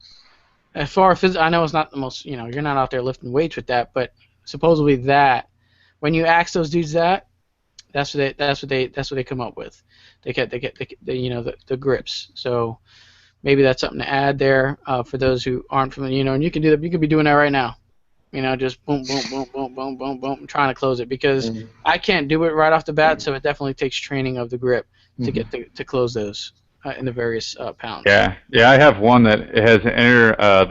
S1: as far as I know, it's not the most, you're not out there lifting weights with that, but supposedly that, when you ask those dudes that's what they come up with. They get the grips. So maybe that's something to add there for those who aren't familiar. And you can do that. You could be doing that right now. Just boom, boom, boom, boom, boom, boom, boom, trying to close it, because I can't do it right off the bat, so it definitely takes training of the grip to get to close those in the various pounds.
S2: Yeah, I have one that it has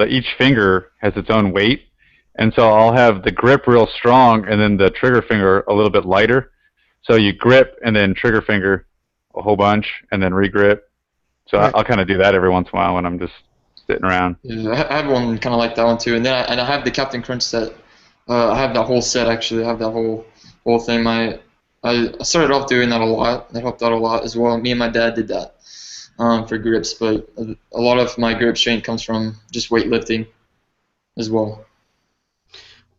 S2: each finger has its own weight, and so I'll have the grip real strong and then the trigger finger a little bit lighter. So you grip and then trigger finger a whole bunch and then regrip. So I'll kind of do that every once in a while when I'm just sitting around.
S4: Yeah, I had one kind of like that one too, and then I have the Captain Crunch set. I have that whole set actually. I have that whole thing. I started off doing that a lot. That helped out a lot as well. Me and my dad did that for grips, but a lot of my grip strength comes from just weightlifting as well.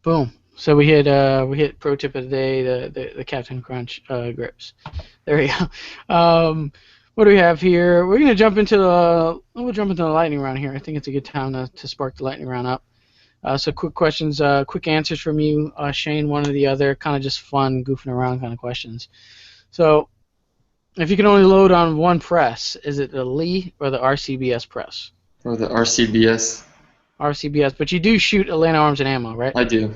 S1: Boom. So we hit pro tip of the day, the Captain Crunch grips. There we go. What do we have here? We're gonna jump into the lightning round here. I think it's a good time to spark the lightning round up. So quick questions, quick answers from you, Shane, one or the other, kind of just fun, goofing around kind of questions. So if you can only load on one press, is it the Lee or the RCBS press?
S4: Or the RCBS.
S1: RCBS, but you do shoot Atlanta Arms and Ammo, right?
S4: I do.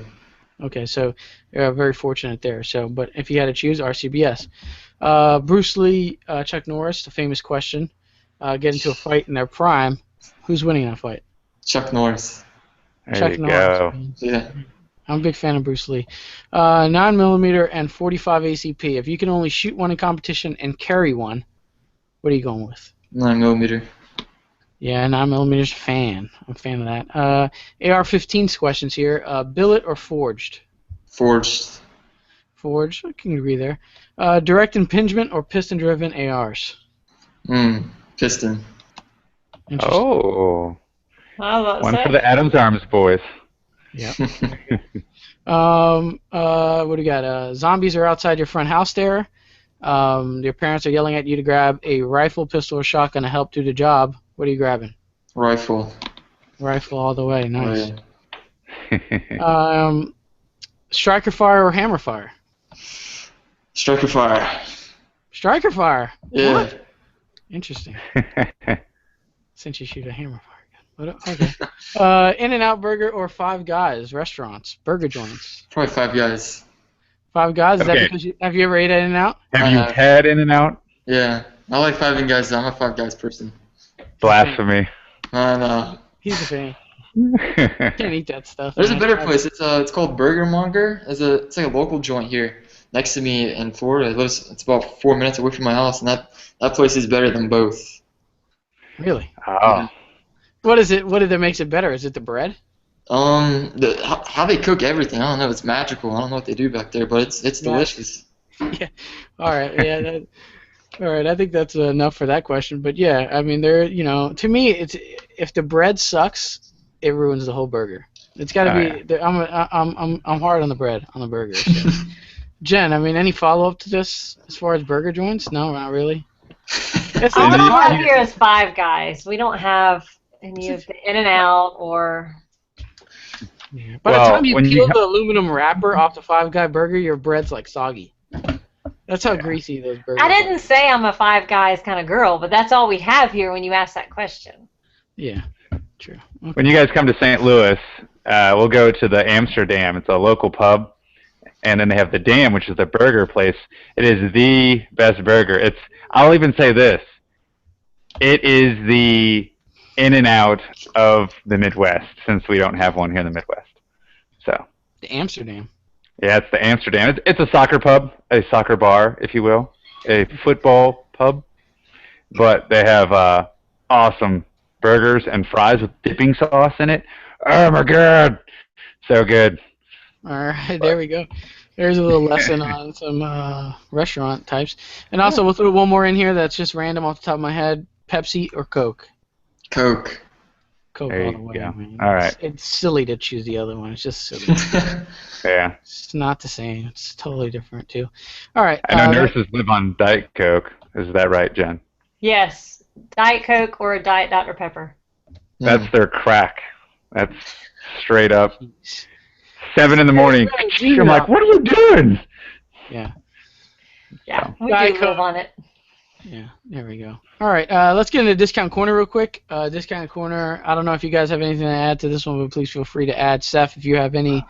S1: Okay, so you're very fortunate there. So, but if you had to choose, RCBS. Bruce Lee, Chuck Norris, the famous question, get into a fight in their prime. Who's winning that fight?
S4: Chuck Norris.
S1: Chuck Norris.
S4: Yeah.
S1: I'm a big fan of Bruce Lee. 9mm and 45 ACP. If you can only shoot one in competition and carry one, what are you going with?
S4: 9mm.
S1: Yeah, 9mm fan. I'm a fan of that. AR-15's questions here. Billet or forged?
S4: Forged.
S1: Forged. I can agree there. Direct impingement or piston-driven ARs?
S4: Piston.
S2: Oh. One for the Adams Arms boys.
S1: Yep. What do you got? Zombies are outside your front house there. Your parents are yelling at you to grab a rifle, pistol, or shotgun to help do the job. What are you grabbing?
S4: Rifle.
S1: Rifle all the way. Nice.
S4: Oh, yeah.
S1: Striker fire or hammer fire?
S4: Striker fire.
S1: Striker fire.
S4: Yeah.
S1: What? Interesting. Since you shoot a hammer fire gun. But, okay. In-N-Out Burger or Five Guys restaurants, burger joints?
S4: Probably Five Guys.
S1: Five Guys. Is that
S2: Okay.
S1: because have you ever ate In-N-Out?
S2: Have you had In-N-Out?
S4: Yeah. I like Five Guys. I'm a Five Guys person.
S2: Blasphemy.
S4: No.
S1: He's a fan. Can't eat that stuff.
S4: There's a
S1: man.
S4: better place. It's called Burger Monger. It's like a local joint here next to me in Florida. It's about 4 minutes away from my house, and that place is better than both.
S1: Really?
S2: Oh.
S1: What is it? What that makes it better? Is it the bread?
S4: How they cook everything, I don't know. It's magical. I don't know what they do back there, but it's delicious.
S1: Yeah. All right. Yeah. All right. I think that's enough for that question. But yeah, I mean, to me, it's if the bread sucks, it ruins the whole burger. It's got to be. I'm hard on the bread on the burger. So. Jen, I mean, any follow up to this as far as burger joints? No, not really.
S3: All we have here is Five Guys. We don't have any of the In-N-Out or.
S1: Yeah. By the time you peel the aluminum wrapper off the Five Guy burger, your bread's like soggy. That's how greasy those burgers are.
S3: I didn't say I'm a Five Guys kind of girl, but that's all we have here when you ask that question.
S1: Yeah, true. Okay.
S2: When you guys come to St. Louis, we'll go to the Amsterdam. It's a local pub, and then they have the Dam, which is the burger place. It is the best burger. I'll even say this. It is the In-N-Out of the Midwest, since we don't have one here in the Midwest. So.
S1: The Amsterdam.
S2: Yeah, it's the Amsterdam. It's a soccer pub, a soccer bar, if you will, a football pub. But they have awesome burgers and fries with dipping sauce in it. Oh my God, so good.
S1: All right, there we go. There's a little lesson on some restaurant types. And also, we'll throw one more in here that's just random off the top of my head. Pepsi or Coke?
S4: Coke.
S1: Coke
S2: there
S1: all
S2: you
S1: the way.
S2: go.
S1: Man.
S2: All right.
S1: It's silly to choose the other one. It's just silly.
S2: Yeah.
S1: It's not the same. It's totally different, too. All right.
S2: I know nurses live on Diet Coke. Is that right, Jen?
S3: Yes. Diet Coke or a Diet Dr. Pepper.
S2: That's their crack. That's straight up. 7 in the morning. I'm like, what are you doing?
S1: Yeah.
S3: Yeah, we
S1: Diet
S3: do
S1: Coke.
S3: live on it.
S1: Yeah, there we go. All right, let's get into Discount Corner real quick. Discount Corner, I don't know if you guys have anything to add to this one, but please feel free to add. Seth, if you have any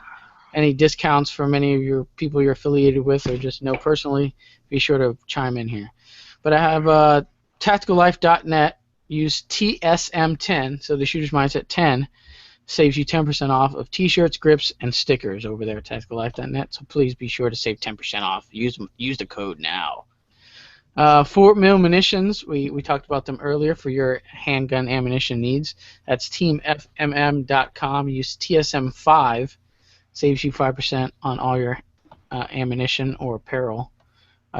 S1: discounts from any of your people you're affiliated with or just know personally, be sure to chime in here. But I have tacticallife.net. Use TSM10, so the Shooter's Mindset 10 saves you 10% off of T-shirts, grips, and stickers over there at tacticallife.net. So please be sure to save 10% off. Use the code now. Fort Mill Munitions, we talked about them earlier for your handgun ammunition needs. That's teamfmm.com. Use TSM5, saves you 5% on all your ammunition or apparel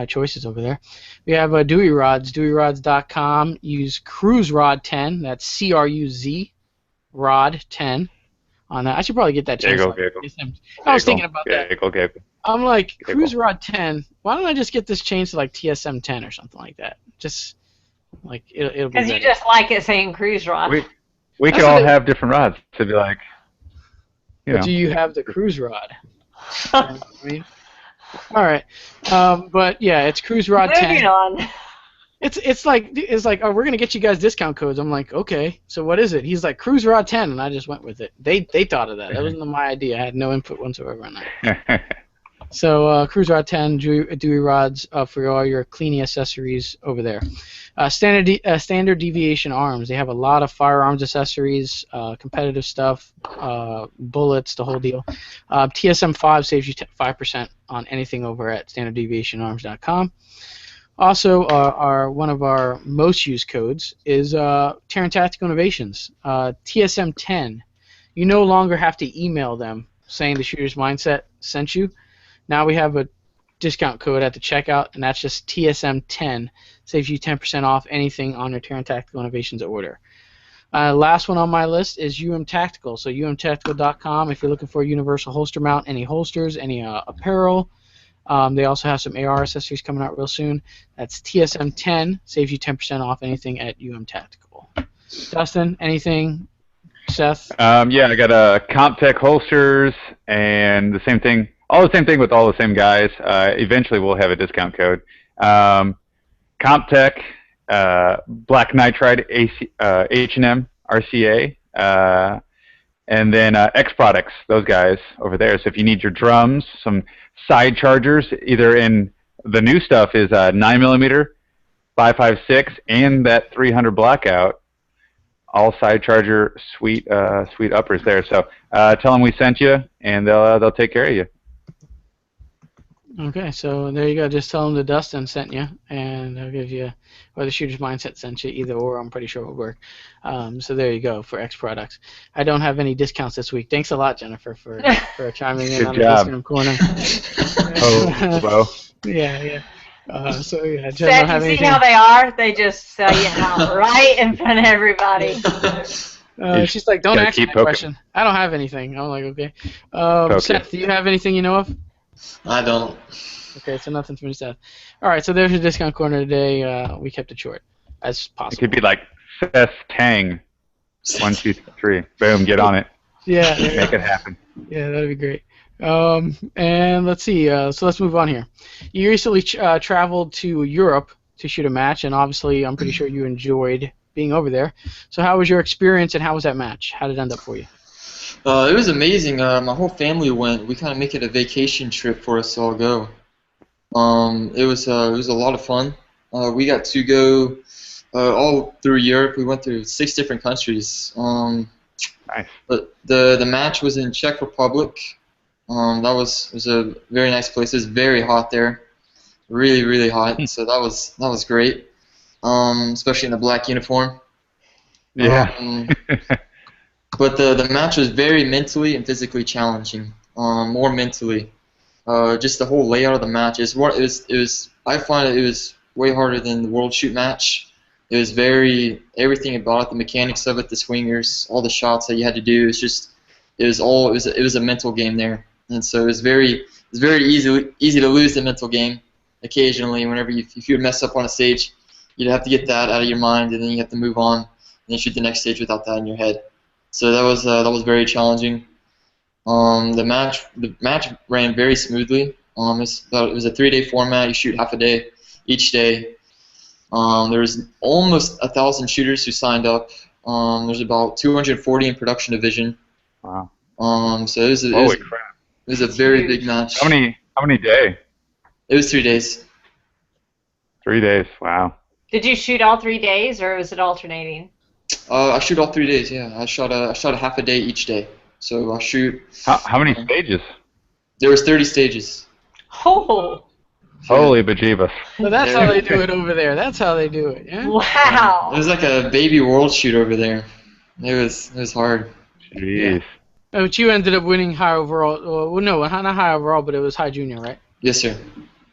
S1: choices over there. We have Dewey Rods, DeweyRods.com. Use Cruise Rod 10. That's CRUZ Rod 10 on that. I should probably get that changed. I was thinking about that. I'm like, Cruise Rod 10, why don't I just get this changed to like TSM 10 or something like that? Just like it'll be
S3: because you just like it saying Cruise Rod.
S2: We could all have different rods to be like, you know.
S1: Do you have the Cruise Rod? You know what I mean? All right, but yeah, it's Cruise Rod 10.
S3: Moving on.
S1: It's like oh, we're gonna get you guys discount codes. I'm like, okay, so what is it? He's like Cruise Rod 10, and I just went with it. They thought of that. That wasn't my idea. I had no input whatsoever on that. So Cruise Rod 10, Dewey Rods for all your cleaning accessories over there. Standard Deviation Arms. They have a lot of firearms accessories, competitive stuff, bullets, the whole deal. TSM5 saves you 5% on anything over at standarddeviationarms.com. Also, one of our most used codes is Terran Tactical Innovations, TSM10. You no longer have to email them saying the Shooter's Mindset sent you. Now we have a discount code at the checkout, and that's just TSM10. Saves you 10% off anything on your Terran Tactical Innovations order. Last one on my list is UM Tactical. So umtactical.com if you're looking for a universal holster mount, any holsters, any apparel, They also have some AR accessories coming out real soon. That's TSM10, saves you 10% off anything at Tactical. Dustin, anything? Seth?
S2: Yeah, I got CompTech holsters and the same thing. All the same thing with all the same guys. Eventually, we'll have a discount code. CompTech, Black Nitride, H&M, RCA, and then X Products, those guys over there. So if you need your drums, some side chargers, either in the new stuff is 9mm, 5.56, and that 300 blackout. All side charger, sweet uppers there. So tell them we sent you, and they'll take care of you.
S1: Okay, so there you go. Just tell them that Dustin sent you, and they'll give you, or the Shooter's Mindset sent you. Either or, I'm pretty sure it will work. So there you go for X Products. I don't have any discounts this week. Thanks a lot, Jennifer, for chiming in on the discount corner.
S2: Oh, Bo.
S1: Yeah. So yeah, Jen
S3: Seth,
S1: don't have
S3: you
S1: anything.
S3: see how they are? They just sell you out right in front of everybody.
S1: She's like, don't
S2: Gotta
S1: ask me
S2: keep
S1: that
S2: poking.
S1: question. I don't have anything. I'm like, okay.
S2: Okay.
S1: Seth, do you have anything you know of?
S4: I don't.
S1: Okay, so nothing from Seth. All right, so there's your discount corner today. We kept it short as
S2: It
S1: possible.
S2: could be like Seth Tang. 1, 2, 3. Boom, get on it.
S1: Yeah,
S2: Make it happen.
S1: yeah, that'd be great. And let's see. So let's move on here. You recently traveled to Europe to shoot a match, and obviously, I'm pretty sure you enjoyed being over there. So how was your experience, and how was that match? How did it end up for you?
S4: It was amazing. My whole family went. We kind of make it a vacation trip for us to all go. It was a lot of fun. We got to go all through Europe. We went through 6 different countries.
S2: Nice.
S4: But the match was in Czech Republic. That was a very nice place. It was very hot there, really hot. So that was great, especially in the black uniform.
S2: Yeah.
S4: But the match was very mentally and physically challenging. More mentally, just the whole layout of the match is what it was. I find it was way harder than the World Shoot match. It was everything about it, the mechanics of it, the swingers, all the shots that you had to do. It was a mental game there, and so it was very easy to lose the mental game occasionally. Whenever if you would mess up on a stage, you'd have to get that out of your mind, and then you have to move on and then shoot the next stage without that in your head. So that was very challenging. The match ran very smoothly. It was a 3-day format. You shoot half a day each day. There was almost 1,000 shooters who signed up. There's about 240 in production division.
S2: Wow.
S4: So it
S2: Holy crap.
S4: was a very big match.
S2: How many days?
S4: It was 3 days.
S2: 3 days. Wow.
S3: Did you shoot all 3 days, or was it alternating?
S4: I shoot all 3 days. Yeah, I shot a half a day each day. So I shoot.
S2: How many stages?
S4: There was 30 stages.
S3: Oh,
S2: Holy bejeebus.
S1: So that's how they do it over there. That's how they do it. Yeah.
S4: It
S3: wow.
S4: was like a baby world shoot over there. It was hard.
S2: Jeez.
S1: But you ended up winning high overall. Well, no, not high overall, but it was high junior, right?
S4: Yes, sir.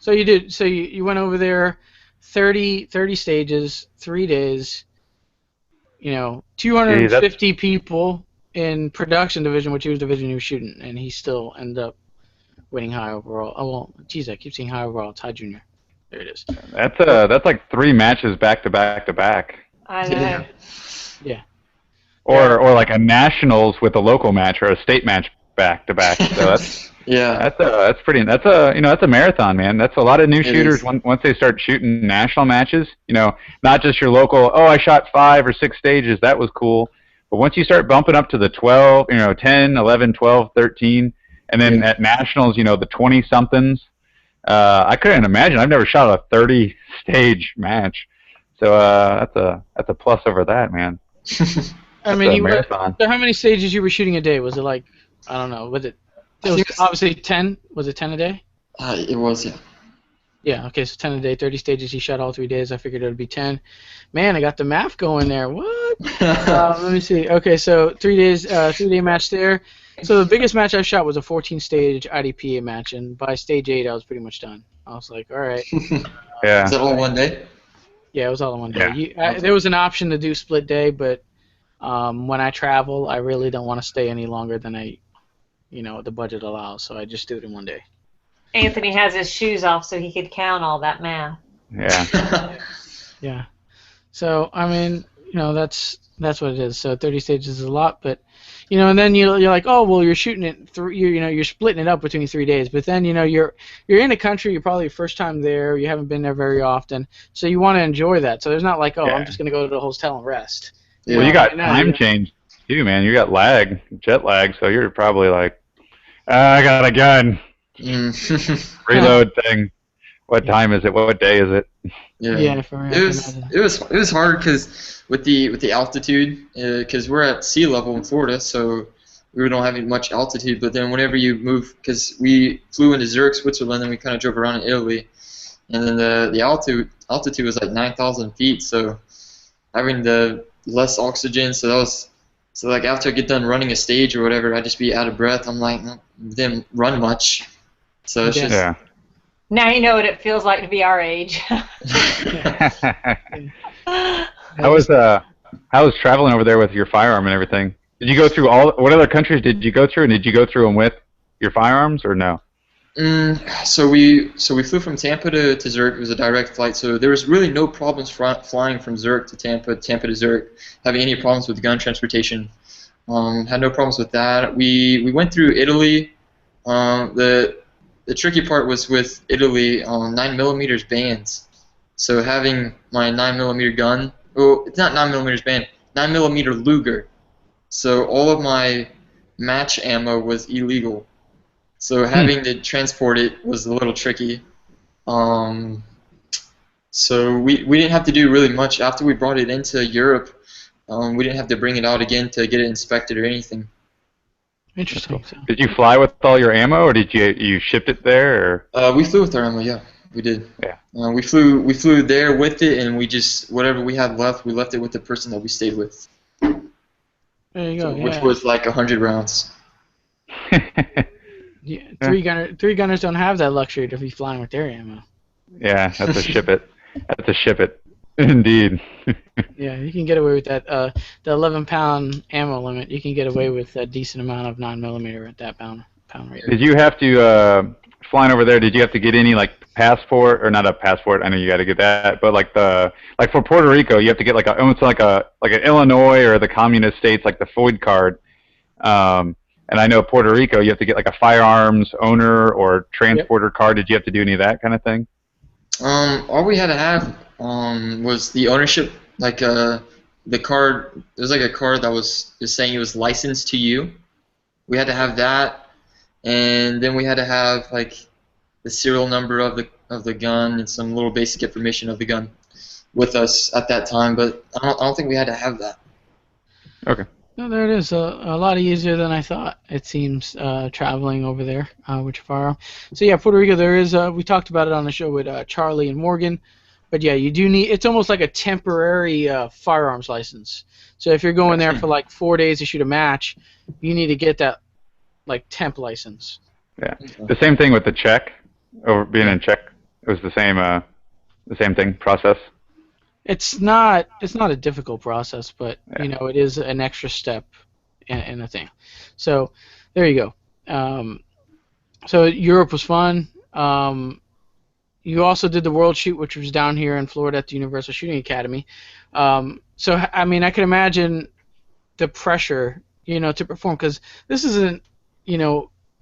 S1: So you did. So you went over there, 30 stages, 3 days. 250 people in production division, which he was division he was shooting, and he still ended up winning high overall. Oh well, geez, I keep saying high overall. It's high junior. There it is.
S2: That's like 3 matches back to back to back.
S3: I know.
S1: Yeah.
S2: Or like a nationals with a local match or a state match back to back. So that's
S4: Yeah.
S2: that's a marathon, man. That's a lot of new shooters
S4: is.
S2: once they start shooting national matches. Not just your local. Oh, I shot 5 or 6 stages. That was cool. But once you start bumping up to the 12, 10, 11, 12, 13, and then at nationals, the 20-somethings, I couldn't imagine. I've never shot a 30-stage match. So that's a plus over that, man.
S1: I mean,
S2: marathon.
S1: So how many stages you were shooting a day? Was it like, I don't know, was it was obviously 10? Was it 10 a day?
S4: It was, yeah.
S1: Yeah, okay, so 10 a day, 30 stages. He shot all 3 days. I figured it would be 10. Man, I got the math going there. What? Let me see. Okay, so 3 days, 3-day match there. So the biggest match I shot was a 14-stage IDPA match, and by stage 8, I was pretty much done. I was like, all right.
S2: Yeah.
S4: Is that all one day?
S1: Yeah, it was all in one day. There was an option to do split day, but when I travel, I really don't want to stay any longer than the budget allows, so I just do it in one day.
S3: Anthony has his shoes off so he could count all that math.
S2: Yeah.
S1: Yeah. So I mean, that's what it is. So 30 stages is a lot, but and then you're like, oh well, you're shooting it through. You're splitting it up between 3 days, but then you're in a country. You're probably your first time there. You haven't been there very often, so you want to enjoy that. So there's not like, oh, I'm just gonna go to the hotel and rest.
S2: Well, you got time change too, man. You got jet lag, so you're probably like, I got a gun. Reload thing. What time is it? What day is it?
S4: Yeah, it was hard because with the altitude, because we're at sea level in Florida, so we don't have much altitude. But then whenever you move, because we flew into Zurich, Switzerland, and we kind of drove around in Italy, and then the altitude was like 9,000 feet, so having the less oxygen, so like after I get done running a stage or whatever, I'd just be out of breath. I'm like, didn't run much, so it's just.
S3: Now you know what it feels like to be our age.
S2: How was traveling over there with your firearm and everything? Did you go through what other countries did you go through, and did you go through them with your firearms or no?
S4: So we flew from Tampa to Zurich. It was a direct flight, so there was really no problems flying from Zurich to Tampa to Zurich, having any problems with gun transportation. Had no problems with that. We went through Italy. The tricky part was with Italy on 9mm bands. So having my 9mm gun, well, it's not 9mm band, 9mm Luger. So all of my match ammo was illegal. So having to transport it was a little tricky. So we didn't have to do really much after we brought it into Europe. We didn't have to bring it out again to get it inspected or anything.
S1: Interesting.
S2: Did you fly with all your ammo, or did you ship it there? Or?
S4: We flew with our ammo, yeah, we did.
S2: Yeah.
S4: We flew there with it, and we just whatever we had left, we left it with the person that we stayed with.
S1: There you go.
S4: Which was like 100 rounds.
S1: Three gunners don't have that luxury to be flying with their ammo.
S2: Yeah, that's a ship it. That's a ship it. Indeed.
S1: Yeah, you can get away with that. The 11-pound ammo limit, you can get away with a decent amount of 9mm at that pound rate.
S2: Did you have to flying over there? Did you have to get any like passport or not a passport? I know you got to get that, but like for Puerto Rico, you have to get almost like an Illinois or the communist states like the FOID card. And I know Puerto Rico, you have to get like a firearms owner or transporter card. Did you have to do any of that kind of thing?
S4: All we had to have was the ownership, like the card. It was like a card that was saying it was licensed to you. We had to have that, and then we had to have like the serial number of the gun and some little basic information of the gun with us at that time. But I don't think we had to have that.
S2: Okay.
S1: No, there it is. A lot easier than I thought. It seems traveling over there with your firearm. So yeah, Puerto Rico. There is. We talked about it on the show with Charlie and Morgan. But yeah, you do need. It's almost like a temporary firearms license. So if you're going there for like 4 days to shoot a match, you need to get that like temp license.
S2: Yeah. The same thing with the Czech. Over being in Czech, it was the same thing process.
S1: It's not a difficult process, but it is an extra step in a thing. So there you go. So Europe was fun. You also did the World Shoot, which was down here in Florida at the Universal Shooting Academy. So I mean, I can imagine the pressure, to perform, because this isn't,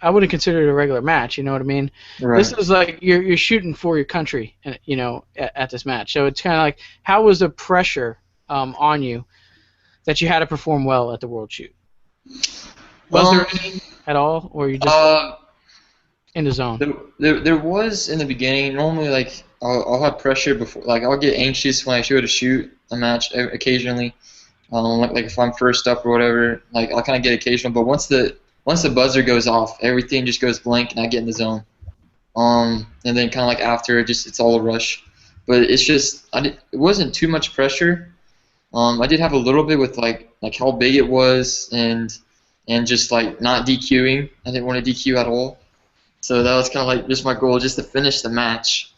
S1: I wouldn't consider it a regular match. You know what I mean?
S4: Right.
S1: This is like you're shooting for your country, at this match. So it's kind of like, how was the pressure on you that you had to perform well at the World Shoot? Was there any at all, or you just in the zone?
S4: There was in the beginning. Normally, like I'll have pressure before, like I'll get anxious when I go to shoot a match occasionally. Like if I'm first up or whatever, like I'll kind of get occasional. But once the buzzer goes off, everything just goes blank and I get in the zone. And then kind of like after, it's all a rush. But it's just it wasn't too much pressure. I did have a little bit with like how big it was and just like not DQing. I didn't want to DQ at all. So that was kind of like just my goal, just to finish the match,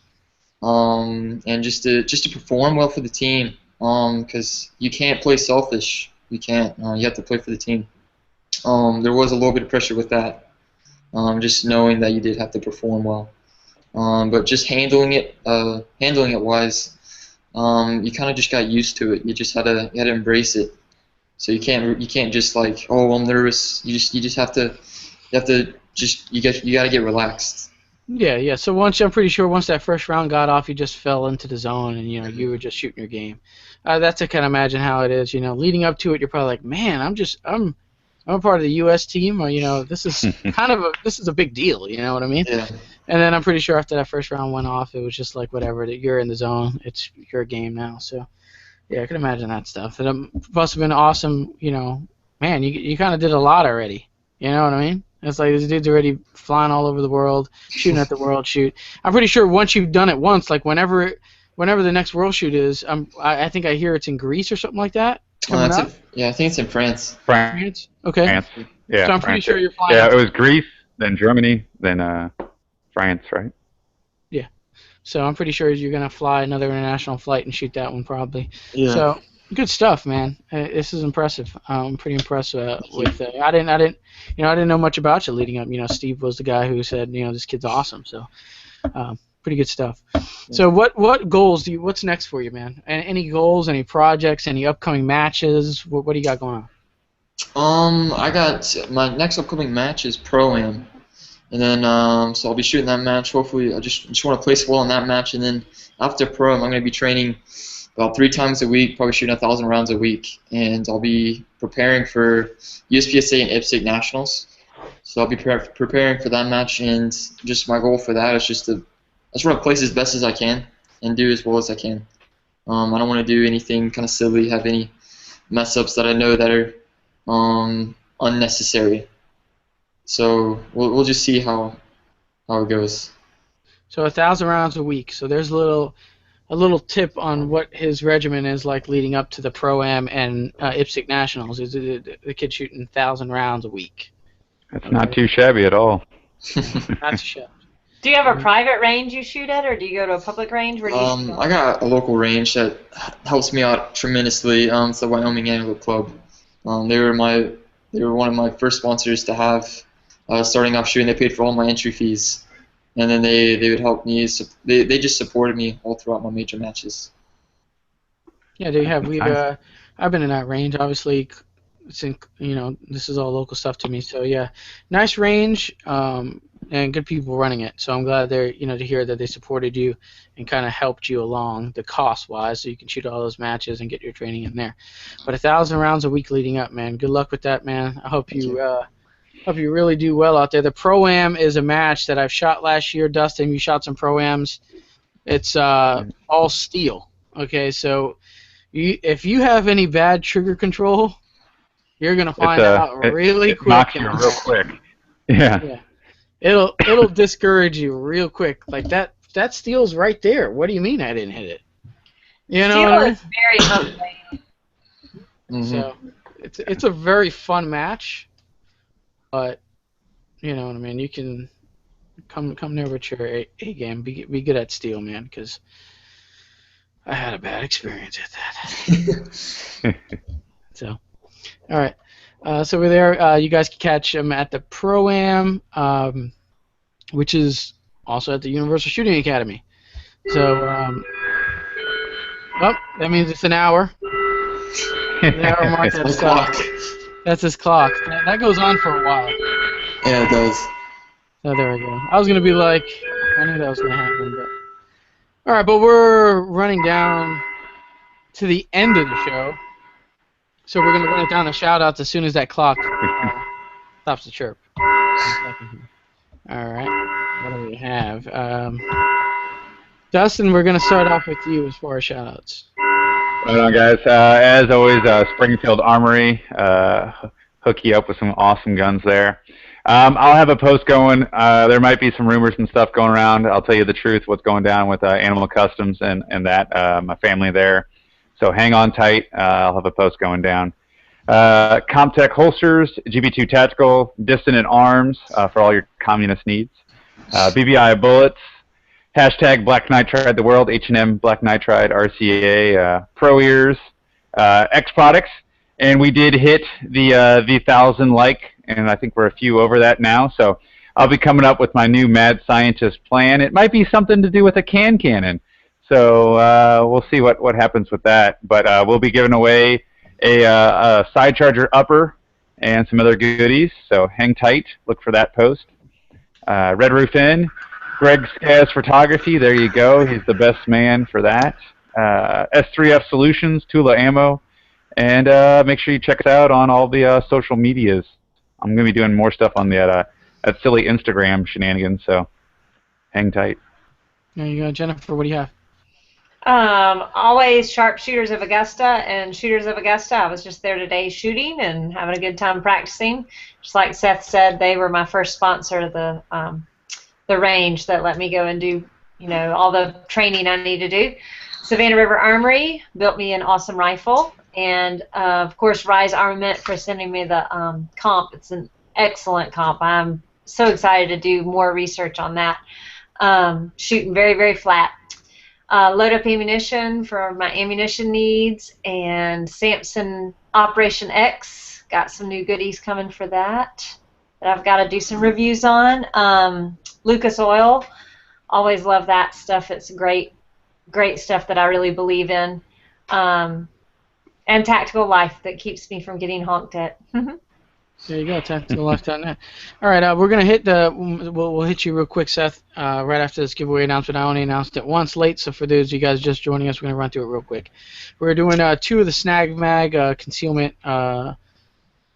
S4: and just to perform well for the team. Because you can't play selfish. You can't. You have to play for the team. There was a little bit of pressure with that. Just knowing that you did have to perform well. But just handling it wise, you kind of just got used to it. You had to embrace it. So you can't just like, oh, I'm nervous. You just have to you got to get relaxed.
S1: Yeah, yeah. So I'm pretty sure once that first round got off, you just fell into the zone, and you were just shooting your game. That's I can imagine how it is. Leading up to it, you're probably like, man, I'm a part of the U.S. team, or this is this is a big deal. You know what I mean?
S4: Yeah.
S1: And then I'm pretty sure after that first round went off, it was just like whatever. That you're in the zone. It's your game now. So yeah, I can imagine that stuff. And it must have been awesome. Man, you kind of did a lot already. You know what I mean? It's like this dude's already flying all over the world, shooting at the world shoot. I'm pretty sure once you've done it once, like whenever the next world shoot is, I think I hear it's in Greece or something like that.
S4: Yeah, I think it's in France.
S1: France? Okay.
S2: France. Yeah.
S1: So I'm pretty sure you're flying.
S2: Yeah, it was Greece, then Germany, then France, right?
S1: Yeah. So I'm pretty sure you're gonna fly another international flight and shoot that one probably.
S4: Yeah.
S1: So good stuff, man. This is impressive. I'm pretty impressed with. I didn't know much about you leading up. Steve was the guy who said, this kid's awesome. So, pretty good stuff. So, what goals what's next for you, man? Any goals? Any projects? Any upcoming matches? What do you got going on?
S4: I got my next upcoming match is Pro-Am, and then so I'll be shooting that match. Hopefully, I just want to place well in that match, and then after Pro-Am, I'm going to be training about 3 times a week, probably shooting 1,000 rounds a week, and I'll be preparing for USPSA and IPSC nationals. So I'll be preparing for that match, and just my goal for that is I just want to place as best as I can and do as well as I can. I don't want to do anything kind of silly, have any mess ups that I know that are unnecessary. So we'll just see how it goes.
S1: So 1,000 rounds a week. So there's a little tip on what his regimen is like leading up to the Pro-Am and IPSC Nationals. Is the kid shooting 1,000 rounds a week?
S2: That's not too shabby at all.
S1: That's a shabby.
S3: Do you have a private range you shoot at, or do you go to a public range? Where do you shoot?
S4: I got a local range that helps me out tremendously. It's the Wyoming Antelope Club. They were one of my first sponsors to have starting off shooting. They paid for all my entry fees, and then they would help me. They just supported me all throughout my major matches.
S1: Yeah, they have. I've been in that range. Obviously, this is all local stuff to me. So yeah, nice range. And good people running it. So I'm glad they're, to hear that they supported you and kind of helped you along the cost-wise so you can shoot all those matches and get your training in there. But 1,000 rounds a week leading up, man. Good luck with that, man. I hope you really do well out there. The Pro-Am is a match that I've shot last year. Dustin, you shot some Pro-Ams. It's all steel. Okay, so if you have any bad trigger control, you're going to find out really quick.
S2: It knocks you real quick. Yeah.
S1: It'll discourage you real quick. Like that steel's right there. What do you mean I didn't hit it? You know
S3: Steel
S1: what I mean?
S3: is very humbling.
S4: Mm-hmm.
S1: So it's a very fun match, but you know what I mean. You can come there with your A game. Be good at steel, man, because I had a bad experience at that. So, all right. So we're there. You guys can catch them at the Pro-Am, which is also at the Universal Shooting Academy. So, that means it's an hour. An hour mark. That's his clock. That goes on for a while.
S4: Yeah, it does.
S1: So there we go. I was gonna be like, I knew that was gonna happen, but all right. But we're running down to the end of the show. So we're going to run it down to shout-outs as soon as that clock stops the chirp. All right. What do we have? Dustin, we're going to start off with you as far as shout-outs.
S2: Right on, guys. As always, Springfield Armory, hook you up with some awesome guns there. I'll have a post going. There might be some rumors and stuff going around. I'll tell you the truth, what's going down with Animal Customs and that, my family there. So hang on tight. I'll have a post going down. Comtech holsters, GB2 tactical, distant arms for all your communist needs. BBI bullets. Hashtag Black Nitride the world. H&M Black Nitride RCA Pro Ears. X products. And we did hit the 1,000 like, and I think we're a few over that now. So I'll be coming up with my new mad scientist plan. It might be something to do with a cannon. So we'll see what happens with that. But we'll be giving away a side charger upper and some other goodies. So hang tight. Look for that post. Red Roof Inn, Greg Skaz Photography. There you go. He's the best man for that. S3F Solutions, Tula Ammo. And make sure you check us out on all the social medias. I'm going to be doing more stuff on that silly Instagram shenanigans, so hang tight.
S1: There you go. Jennifer, what do you have?
S3: Always Sharpshooters of Augusta and Shooters of Augusta. I was just there today shooting and having a good time practicing. Just like Seth said, they were my first sponsor of the range that let me go and do, all the training I need to do. Savannah River Armory built me an awesome rifle. And, of course, Rise Armament for sending me the comp. It's an excellent comp. I'm so excited to do more research on that. Shooting very, very flat. Load Up Ammunition for my ammunition needs. And Samson Operation X. Got some new goodies coming for that I've got to do some reviews on. Lucas Oil. Always love that stuff. It's great stuff that I really believe in. And Tactical Life that keeps me from getting honked at.
S1: There you go, Tactical Life on that. All right, we're gonna hit we'll hit you real quick, Seth. Right after this giveaway announcement, I only announced it once late, so for those of you guys just joining us, we're gonna run through it real quick. We're doing 2 of the Snag Mag concealment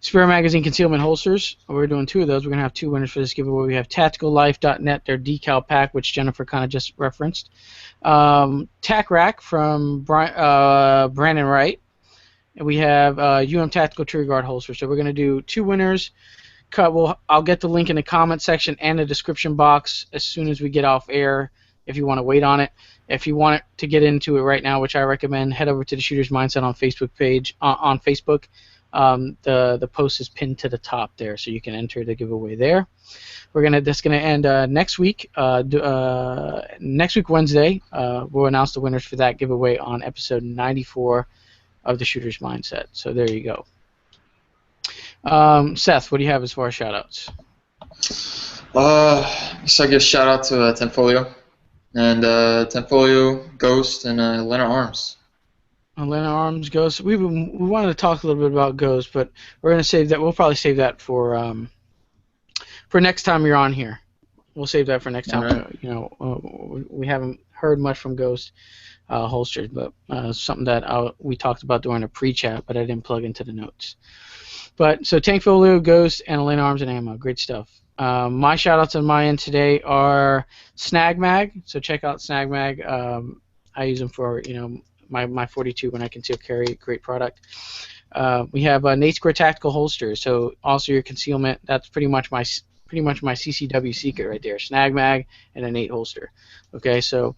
S1: Spare Magazine concealment holsters. We're doing 2 of those. We're gonna have 2 winners for this giveaway. We have TacticalLife.net, their decal pack, which Jennifer kind of just referenced. Tac Rack from Brandon Wright. And we have Tactical Trigger Guard holster. So we're going to do 2 winners. I'll get the link in the comment section and the description box as soon as we get off air if you want to wait on it. If you want to get into it right now, which I recommend, head over to the Shooter's Mindset on Facebook page. On Facebook, the post is pinned to the top there, so you can enter the giveaway there. That's gonna end next week. Next week Wednesday, we'll announce the winners for that giveaway on episode 94. Of the Shooter's Mindset. So there you go. Seth, what do you have as far as shout-outs?
S4: So I guess shout-out to Tenfolio. And Tenfolio, Ghost, and Atlanta Arms.
S1: Atlanta Arms, Ghost. We wanted to talk a little bit about Ghost, but we're going to save that. We'll probably save that for next time you're on here. We'll save that for next time. Right. We haven't heard much from Ghost. Holsters, but something that we talked about during a pre-chat, but I didn't plug into the notes. But so Tankfolio, Ghost, and Atlanta Arms and Ammo, great stuff. My shout-outs on my end today are Snag Mag. So check out Snag Mag. I use them for my 42 when I conceal carry. Great product. We have Nate Square Tactical Holsters. So also your concealment. That's pretty much my CCW secret right there. Snag Mag and a Nate holster. Okay, so.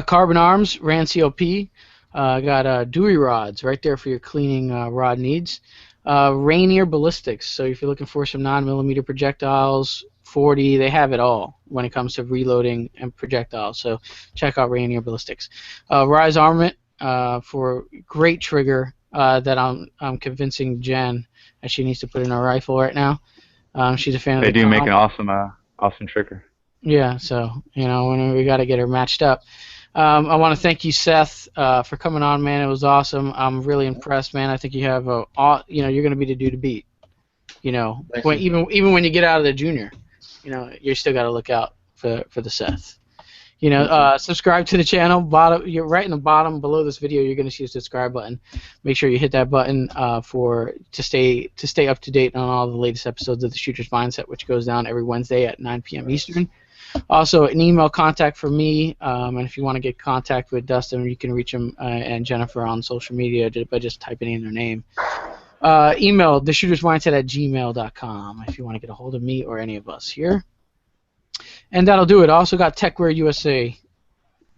S1: Carbon Arms, Rand CLP, got Dewey rods right there for your cleaning rod needs. Rainier Ballistics, so if you're looking for some 9mm projectiles, 40, they have it all when it comes to reloading and projectiles, so check out Rainier Ballistics. Rise Armament for great trigger that I'm convincing Jen that she needs to put in her rifle right now. She's a fan of the
S2: They do make an awesome trigger.
S1: Yeah, so, we got to get her matched up. I want to thank you, Seth, for coming on, man. It was awesome. I'm really impressed, man. I think you have you're going to be the dude to beat. Even when you get out of the junior, you still got to look out for the Seth. Subscribe to the channel. You're right in the bottom below this video. You're going to see a subscribe button. Make sure you hit that button to stay up to date on all the latest episodes of the Shooter's Mindset, which goes down every Wednesday at 9 p.m. Eastern. Also, an email contact for me, and if you want to get in contact with Dustin, you can reach him and Jennifer on social media by just typing in their name. Email theshootersmindset@gmail.com if you want to get a hold of me or any of us here. And that'll do it. I also got Techwear USA,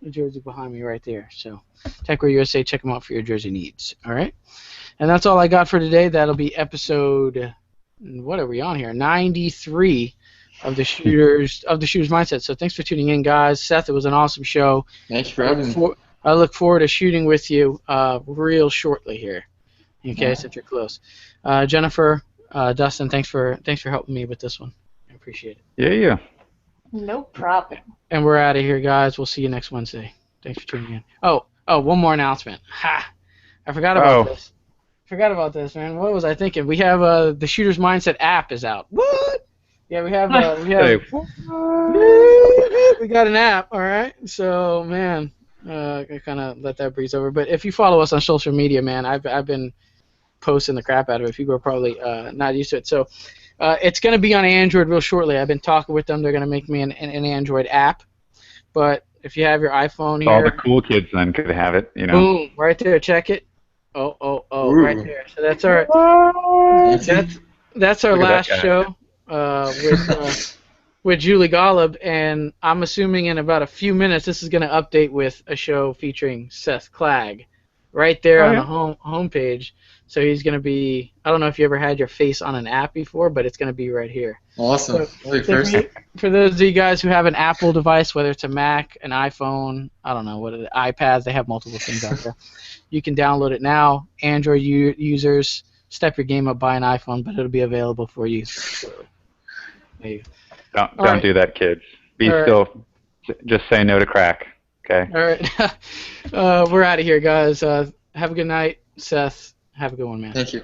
S1: the jersey behind me right there. So Techwear USA, check them out for your jersey needs. All right? And that's all I got for today. That'll be episode, what are we on here? 93. Of the Shooter's Mindset. So thanks for tuning in, guys. Seth, it was an awesome show.
S4: Thanks for having me.
S1: I look forward to shooting with you real shortly here. Okay, since you're close. Jennifer, Dustin, thanks for helping me with this one. I appreciate it. Appreciate it.
S2: Yeah.
S3: No problem.
S1: And we're out of here, guys. We'll see you next Wednesday. Thanks for tuning in. Oh, one more announcement. Ha! I forgot about this. Forgot about this, man. What was I thinking? We have the Shooter's Mindset app is out. What? Yeah, we have
S2: Hey,
S1: we got an app. All right. So, man, I kind of let that breeze over. But if you follow us on social media, man, I've been posting the crap out of it. People are probably not used to it. So, it's going to be on Android real shortly. I've been talking with them. They're going to make me an Android app. But if you have your iPhone here,
S2: all the cool kids then could have it, you know.
S1: boom, right there. Check it. Oh,
S4: Ooh.
S1: right there. So that's our that's our
S2: Look at
S1: last
S2: that guy.
S1: show with Julie Golub, and I'm assuming in about a few minutes this is going to update with a show featuring Seth Clagg, right there on the homepage. So he's going to be. I don't know if you ever had your face on an app before, but it's going to be right here.
S4: Awesome.
S1: For those of you guys who have an Apple device, whether it's a Mac, an iPhone, I don't know, what are the iPads, they have multiple things out there. You can download it now. Android users, step your game up, buy an iPhone, but it'll be available for you.
S2: Don't do that, kids. Be still. Just say no to crack. Okay.
S1: All right. We're out of here, guys. Have a good night, Seth. Have a good one, man.
S4: Thank you.